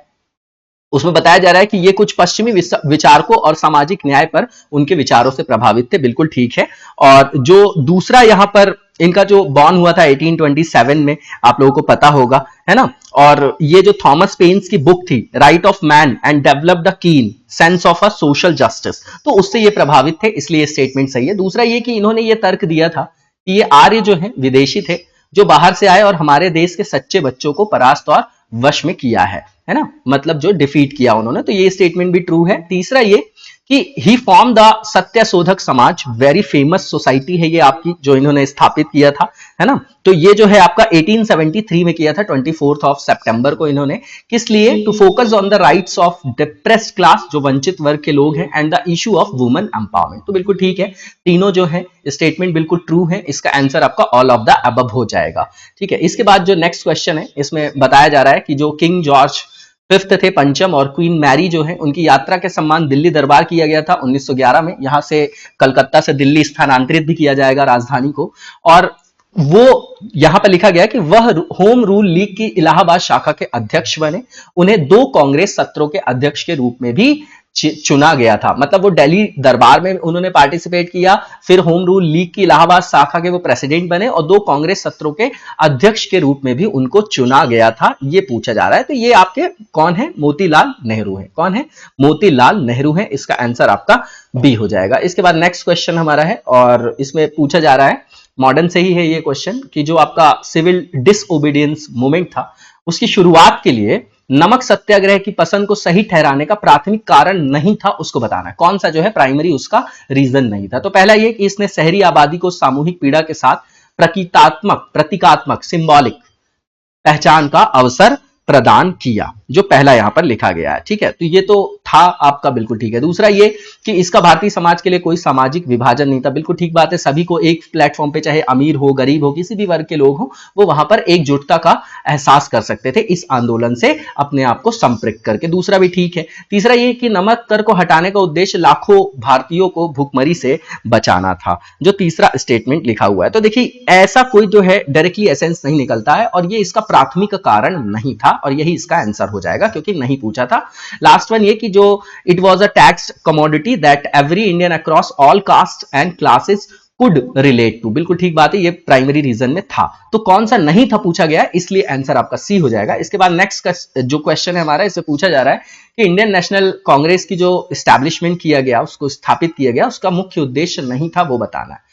उसमें बताया जा रहा है कि ये कुछ पश्चिमी विचारकों और सामाजिक न्याय पर उनके विचारों से प्रभावित थे, बिल्कुल ठीक है। और जो दूसरा यहां पर इनका जो बॉर्न हुआ था 1827 में, आप लोगों को पता होगा, है ना। और ये जो थॉमस पेन्स की बुक थी right of man and develop the कीन sense of a social justice, तो उससे ये प्रभावित थे, इसलिए ये स्टेटमेंट सही है। दूसरा ये कि इन्होंने ये तर्क दिया था कि ये आर्य जो है विदेशी थे, जो बाहर से आए और हमारे देश के सच्चे बच्चों को परास्त और वश में किया है ना, मतलब जो डिफीट किया उन्होंने, तो ये स्टेटमेंट भी ट्रू है। तीसरा ये कि ही फॉर्म द सत्य शोधक समाज, वेरी फेमस सोसाइटी है ये आपकी, जो इन्होंने स्थापित किया था, है ना। तो ये जो है आपका 1873 में किया था, 24 सितंबर को इन्होंने, किस लिए, to focus on the rights of depressed class, जो वंचित वर्ग के लोग हैं, and the issue of women empowerment. तो बिल्कुल ठीक है, तीनों जो है स्टेटमेंट बिल्कुल ट्रू है, इसका आंसर आपका ऑल ऑफ द अबव हो जाएगा, ठीक है। इसके बाद जो नेक्स्ट क्वेश्चन है, इसमें बताया जा रहा है कि जो किंग जॉर्ज फिफ्थ थे पंचम और क्वीन मैरी जो है, उनकी यात्रा के सम्मान दिल्ली दरबार किया गया था 1911 में। यहां से कलकत्ता से दिल्ली स्थानांतरित भी किया जाएगा राजधानी को, और वो यहां पर लिखा गया कि वह होम रूल लीग की इलाहाबाद शाखा के अध्यक्ष बने। उन्हें 2 कांग्रेस सत्रों के अध्यक्ष के रूप में भी चुना गया था, मतलब वो दिल्ली दरबार में उन्होंने पार्टिसिपेट किया, फिर होम रूल लीग की इलाहाबाद शाखा के वो प्रेसिडेंट बने, और 2 कांग्रेस सत्रों के अध्यक्ष के रूप में भी उनको चुना गया था, ये पूछा जा रहा है। तो ये आपके कौन है, मोतीलाल नेहरू है। कौन है, मोतीलाल नेहरू है, इसका आंसर आपका बी हो जाएगा। इसके बाद नेक्स्ट क्वेश्चन हमारा है, और इसमें पूछा जा रहा है, मॉडर्न से ही है ये क्वेश्चन, कि जो आपका सिविल डिसओबीडियंस मूवमेंट था, उसकी शुरुआत के लिए नमक सत्याग्रह की पसंद को सही ठहराने का प्राथमिक कारण नहीं था, उसको बताना है। कौन सा जो है प्राइमरी उसका रीजन नहीं था। तो पहला ये कि इसने शहरी आबादी को सामूहिक पीड़ा के साथ प्रतीकात्मक सिंबॉलिक पहचान का अवसर प्रदान किया, जो पहला यहां पर लिखा गया है, ठीक है। तो ये तो था आपका, बिल्कुल ठीक है। दूसरा ये कि इसका भारतीय समाज के लिए कोई सामाजिक विभाजन नहीं था, बिल्कुल ठीक बात है। सभी को एक प्लेटफॉर्म पे, चाहे अमीर हो गरीब हो किसी भी वर्ग के लोग हो, वो वहां पर एकजुटता का एहसास कर सकते थे इस आंदोलन से अपने आप को संपृक्त करके। दूसरा भी ठीक है। तीसरा ये कि नमक कर को हटाने का उद्देश्य लाखों भारतीयों को भूखमरी से बचाना था, जो तीसरा स्टेटमेंट लिखा हुआ है। तो देखिए, ऐसा कोई जो है डायरेक्टली एसेंस नहीं निकलता है, और ये इसका प्राथमिक कारण नहीं था, और यही इसका आंसर हो जाएगा, क्योंकि नहीं पूछा था। लास्ट वन ये कि जो it was a taxed commodity that every Indian across all caste and classes could relate to, बिल्कुल ठीक बात है, ये प्राइमरी रीजन में था। तो कौन सा नहीं था पूछा गया, इसलिए आंसर आपका सी हो जाएगा। इसके बाद नेक्स्ट जो क्वेश्चन है हमारा, इससे पूछा जा रहा है कि इंडियन नेशनल कांग्रेस की जो एस्टैब्लिशमेंट किया गया, उसको स्थापित किया गया, उसका मुख्य उद्देश्य नहीं था, वो बताना है।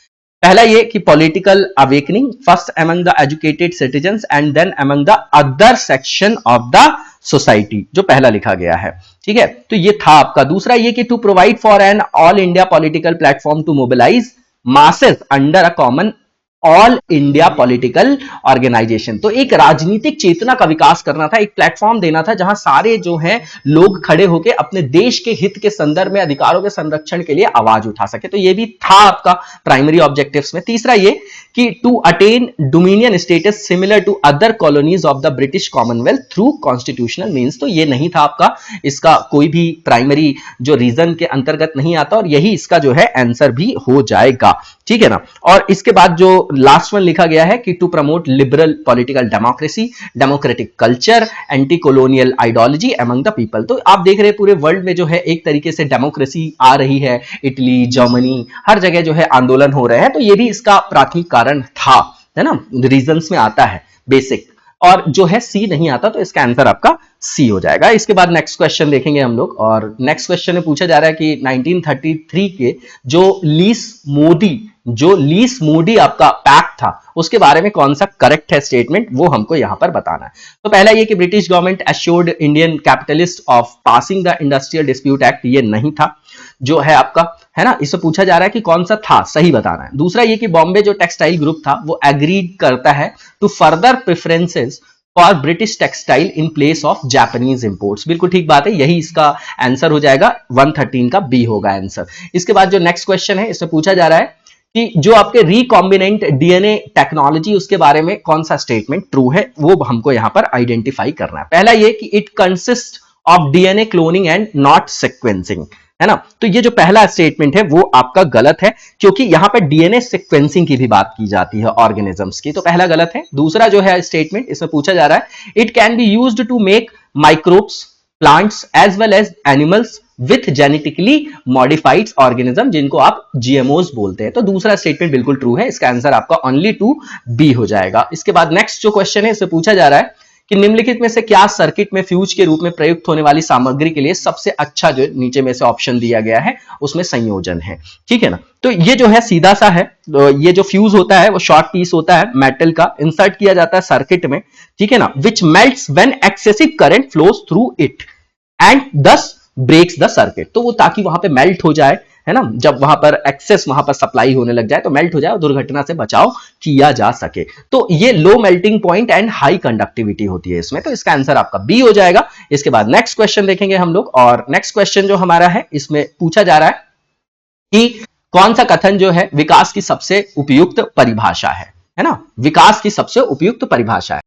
पहला ये कि political awakening first among the educated citizens and then among the other section of the society, जो पहला लिखा गया है, ठीक है। तो ये था आपका। दूसरा ये कि to provide for an all India political platform to mobilise masses under a common all India political organisation, तो एक राजनीतिक चेतना का विकास करना था, एक प्लेटफॉर्म देना था जहां सारे जो हैं लोग खड़े होकर अपने देश के हित के संदर्भ में अधिकारों के संरक्षण के लिए आवाज उठा सके। तो ये भी था आपका प्राइमरी ऑब्जेक्टिव्स में। तीसरा ये कि to attain dominion status similar to other colonies of the British Commonwealth through constitutional means, तो ये नहीं था आपका, इसका कोई भी प्राइमरी जो रीजन के अंतर्गत नहीं आता, और यही इसका जो है आंसर भी हो जाएगा, ठीक है ना। और इसके बाद जो लास्ट वन लिखा गया है कि to promote liberal political democracy, democratic culture, anti colonial ideology among the people. तो आप देख रहे हैं पूरे वर्ल्ड में जो है एक तरीके से डेमोक्रेसी आ रही है, इटली, जर्मनी, हर जगह जो है आंदोलन हो रहे हैं, तो ये भी इसका प्राथमिक कारण था, है ना, रीजंस में आता है बेसिक। और जो है सी नहीं आता, तो इसका आंसर आपका सी हो जाएगा। इसके बाद नेक्स्ट क्वेश्चन देखेंगे हम लोग, और नेक्स्ट क्वेश्चन में पूछा जा रहा है कि 1933 के जो लीस मोडी आपका पैक्ट था, उसके बारे में कौन सा करेक्ट है स्टेटमेंट, वो हमको यहां पर बताना है। तो पहला ये कि British government assured Indian capitalist of passing the industrial dispute act, ये नहीं था जो है आपका, है ना। इससे पूछा जा रहा है कि कौन सा था, सही बताना है। दूसरा ये कि बॉम्बे जो टेक्सटाइल ग्रुप था वो एग्रीड करता है to further preferences for British textile in place of Japanese imports, बिल्कुल ठीक बात है, यही इसका आंसर हो जाएगा। 113 का बी होगा आंसर। इसके बाद जो नेक्स्ट क्वेश्चन है, इसमें पूछा जा रहा है कि जो आपके रिकॉम्बिनेंट डीएनए टेक्नोलॉजी, उसके बारे में कौन सा स्टेटमेंट ट्रू है, वो हमको यहां पर आइडेंटिफाई करना है। पहला ये कि it consist of DNA cloning and not sequencing, है ना। तो ये जो पहला स्टेटमेंट है वो आपका गलत है, क्योंकि यहां पर डीएनए सीक्वेंसिंग की भी बात की जाती है ऑर्गेनिजम्स की, तो पहला गलत है। दूसरा जो है स्टेटमेंट, इसमें पूछा जा रहा है it can be used to make microbes, plants as well as animals with genetically modified organism, जिनको आप जीएमओज बोलते हैं। तो दूसरा स्टेटमेंट बिल्कुल ट्रू है, इसका आंसर आपका ओनली टू बी हो जाएगा। इसके बाद नेक्स्ट जो क्वेश्चन है इससे पूछा जा रहा है कि निम्नलिखित में से क्या सर्किट में फ्यूज के रूप में प्रयुक्त होने वाली सामग्री के लिए सबसे अच्छा, जो नीचे में से ऑप्शन दिया गया है उसमें संयोजन है, ठीक है ना। तो ये जो है सीधा सा है, तो ये जो फ्यूज होता है वो शॉर्ट पीस होता है मेटल का, इंसर्ट किया जाता है सर्किट में, ठीक है ना, which melts when excessive current flows through it and thus breaks the circuit. तो वो ताकि वहां पे मेल्ट हो जाए, है ना, जब वहां पर एक्सेस वहां पर सप्लाई होने लग जाए तो मेल्ट हो जाए और दुर्घटना से बचाव किया जा सके। तो ये low melting point and high conductivity होती है इसमें, तो इसका आंसर आपका बी हो जाएगा। इसके बाद नेक्स्ट क्वेश्चन देखेंगे हम लोग, और नेक्स्ट क्वेश्चन जो हमारा है इसमें पूछा जा रहा है कि कौन सा कथन जो है विकास की सबसे उपयुक्त परिभाषा है ना, विकास की सबसे उपयुक्त परिभाषा है।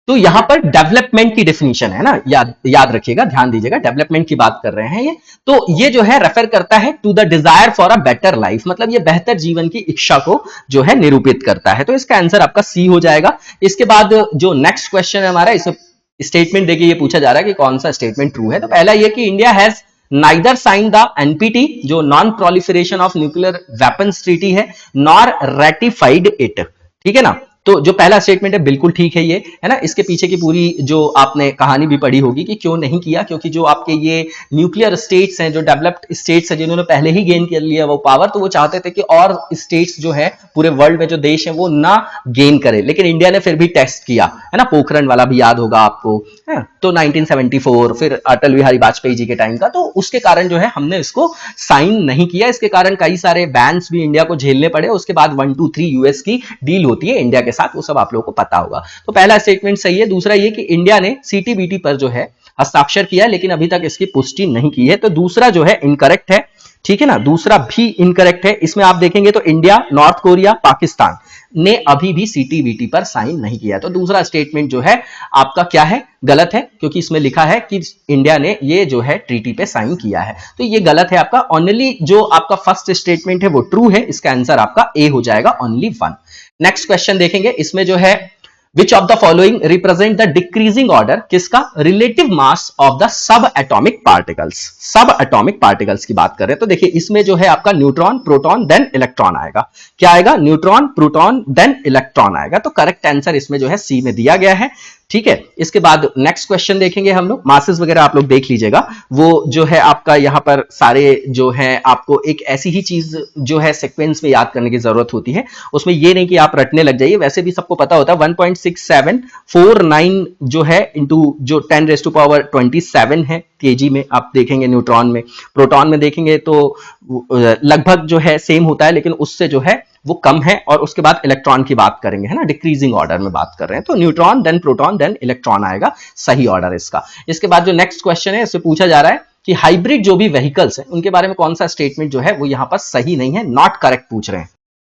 तो यहां पर डेवलपमेंट की डेफिनेशन है ना, याद रखिएगा, ध्यान दीजिएगा, डेवलपमेंट की बात कर रहे हैं ये। तो ये जो है रेफर करता है to the desire for a better life, मतलब ये बेहतर जीवन की इच्छा को जो है निरूपित करता है। तो इसका आंसर आपका सी हो जाएगा। इसके बाद जो नेक्स्ट क्वेश्चन है हमारा, इसे स्टेटमेंट देके ये पूछा जा रहा है कि कौन सा स्टेटमेंट ट्रू है। तो पहला ये कि India has neither sign the NPT, जो non proliferation of nuclear weapons treaty है, नॉर रेटिफाइड इट, ठीक है ना। तो जो पहला स्टेटमेंट है बिल्कुल ठीक है, ये है ना। इसके पीछे की पूरी जो आपने कहानी भी पढ़ी होगी कि क्यों नहीं किया, क्योंकि जो आपके ये न्यूक्लियर स्टेट्स हैं, जो डेवलप्ड स्टेट्स हैं, जिन्होंने पहले ही गेन कर लिया वो पावर, तो वो चाहते थे कि और स्टेट्स जो है पूरे वर्ल्ड में जो देश हैं वो ना गेन करे, लेकिन इंडिया ने फिर भी टेस्ट किया, है ना, पोखरण वाला भी याद होगा आपको, है? तो 1974 फिर अटल बिहारी वाजपेयी जी के टाइम का, तो उसके कारण जो है हमने इसको साइन नहीं किया। इसके कारण कई सारे बैन्स भी इंडिया को झेलने पड़े। उसके बाद 1 2 3 यूएस की डील होती है इंडिया के साथ, वो सब आप लोगों को पता होगा। तो पहला स्टेटमेंट सही है। दूसरा ये कि इंडिया ने सीटीबीटी पर जो है हस्ताक्षर किया, लेकिन अभी तक इसकी पुष्टि नहीं की है। तो दूसरा जो है इनकरेक्ट है, ठीक है ना, दूसरा भी इनकरेक्ट है। इसमें आप देखेंगे तो इंडिया, नॉर्थ कोरिया, पाकिस्तान ने अभी भी सीटीबीटी पर साइन नहीं किया। तो दूसरा स्टेटमेंट जो है आपका क्या है, गलत है, क्योंकि इसमें लिखा है कि इंडिया ने ये जो है ट्रीटी पे साइन किया है, तो ये गलत है आपका। ओनली जो आपका फर्स्ट स्टेटमेंट है वो ट्रू है, इसका आंसर आपका ए हो जाएगा, ओनली 1। नेक्स्ट क्वेश्चन देखेंगे, इसमें जो है Which of the following represent the decreasing order, किसका, relative mass of the subatomic particles, subatomic particles की बात कर रहे हैं। तो देखिए इसमें जो है आपका न्यूट्रॉन, प्रोटॉन, देन इलेक्ट्रॉन आएगा। क्या आएगा, न्यूट्रॉन, प्रोटॉन, देन इलेक्ट्रॉन आएगा। तो करेक्ट आंसर इसमें जो है सी में दिया गया है, ठीक है। इसके बाद नेक्स्ट क्वेश्चन देखेंगे हम लोग, मासेस वगैरह आप लोग देख लीजिएगा, वो जो है आपका यहाँ पर सारे जो है आपको एक ऐसी ही चीज जो है सीक्वेंस में याद करने की जरूरत होती है, उसमें ये नहीं कि आप रटने लग जाइए, वैसे भी सबको पता होता है 1.6749 जो है इंटू जो 10⁻27 है केजी में आप देखेंगे न्यूट्रॉन में। प्रोटॉन में देखेंगे तो लगभग जो है सेम होता है, लेकिन उससे जो है वो कम है। और उसके बाद इलेक्ट्रॉन की बात करेंगे, है ना, डिक्रीजिंग ऑर्डर में बात कर रहे हैं, तो neutron, then proton, then electron आएगा, सही ऑर्डर इसका। इसके बाद जो नेक्स्ट क्वेश्चन है इससे पूछा जा रहा है कि हाइब्रिड जो भी व्हीकल्स हैं उनके बारे में कौन सा स्टेटमेंट जो है वो यहां पर सही नहीं है, नॉट करेक्ट पूछ रहे हैं।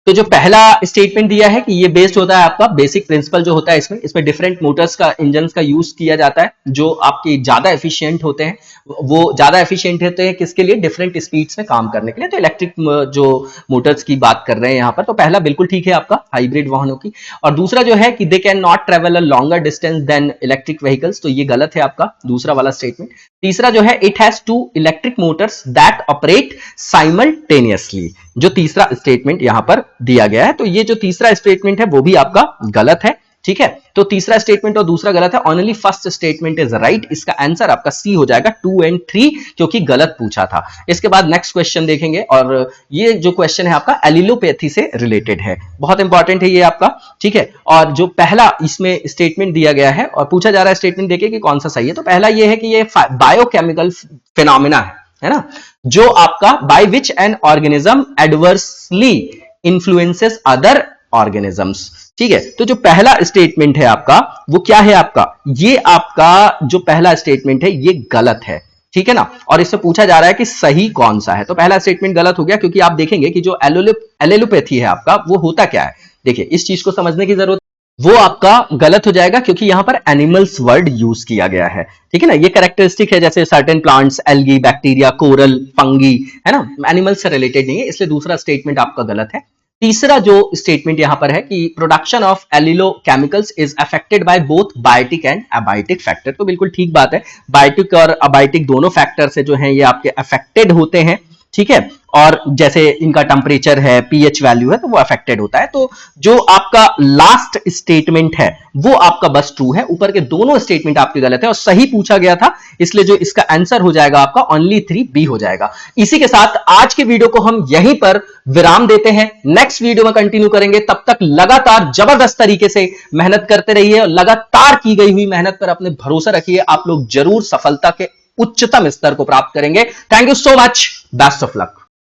तो जो पहला स्टेटमेंट दिया है कि ये बेस्ड होता है आपका बेसिक प्रिंसिपल जो होता है इसमें डिफरेंट मोटर्स का, इंजन्स का यूज किया जाता है, जो आपके ज्यादा एफिशिएंट होते हैं, वो ज्यादा एफिशिएंट होते हैं किसके लिए, डिफरेंट स्पीड्स में काम करने के लिए। तो इलेक्ट्रिक जो मोटर्स की बात कर रहे हैं यहाँ पर, तो पहला बिल्कुल ठीक है आपका हाइब्रिड वाहनों की। और दूसरा जो है कि they can not travel a longer distance than electric vehicles, तो ये गलत है आपका दूसरा वाला स्टेटमेंट। तीसरा जो है it has 2 electric Motors that operate simultaneously, जो तीसरा स्टेटमेंट यहां पर दिया गया है, तो ये जो तीसरा स्टेटमेंट है वो भी आपका गलत है, ठीक है। तो तीसरा स्टेटमेंट और दूसरा गलत है, only first statement is right. इसका आंसर आपका सी हो जाएगा, 2 और 3, क्योंकि गलत पूछा था। इसके बाद नेक्स्ट क्वेश्चन देखेंगे, और ये जो क्वेश्चन है आपका एलिलोपैथी से रिलेटेड है, बहुत इंपॉर्टेंट है ये आपका, ठीक है। और जो पहला इसमें स्टेटमेंट दिया गया है और पूछा जा रहा है स्टेटमेंट देखिए कि कौन सा सही है। तो पहला ये है कि ये बायोकेमिकल फिनोमिना है ना, जो आपका by which an organism adversely influences other organisms, ठीक है। तो जो पहला स्टेटमेंट है आपका वो क्या है आपका, ये आपका जो पहला स्टेटमेंट है ये गलत है, ठीक है ना। और इससे पूछा जा रहा है कि सही कौन सा है, तो पहला स्टेटमेंट गलत हो गया, क्योंकि आप देखेंगे कि जो एलोपैथी है आपका वो होता क्या है। देखिए इस चीज को समझने की जरूरत, वो आपका गलत हो जाएगा क्योंकि यहां पर एनिमल्स वर्ड यूज किया गया है, ठीक है ना। ये कैरेक्टरिस्टिक है जैसे certain plants, algae, bacteria, coral, fungi, है ना, एनिमल्स से रिलेटेड नहीं है, इसलिए दूसरा स्टेटमेंट आपका गलत है। तीसरा जो स्टेटमेंट यहां पर है कि production of allelochemicals is affected by both biotic and abiotic factor. तो बिल्कुल ठीक बात है, बायोटिक और अबायोटिक दोनों फैक्टर से जो है ये आपके अफेक्टेड होते हैं, ठीक है। और जैसे इनका टेम्परेचर है, पीएच वैल्यू है, तो वो अफेक्टेड होता है। तो जो आपका लास्ट स्टेटमेंट है वो आपका बस ट्रू है, ऊपर के दोनों स्टेटमेंट आपके गलत है और सही पूछा गया था, इसलिए जो इसका आंसर हो जाएगा आपका ओनली 3B हो जाएगा। इसी के साथ आज के वीडियो को हम यहीं पर विराम देते हैं, नेक्स्ट वीडियो में कंटिन्यू करेंगे। तब तक लगातार जबरदस्त तरीके से मेहनत करते रहिए और लगातार की गई हुई मेहनत पर अपने भरोसा रखिए, आप लोग जरूर सफलता के उच्चतम स्तर को प्राप्त करेंगे। Thank you so much, best of luck.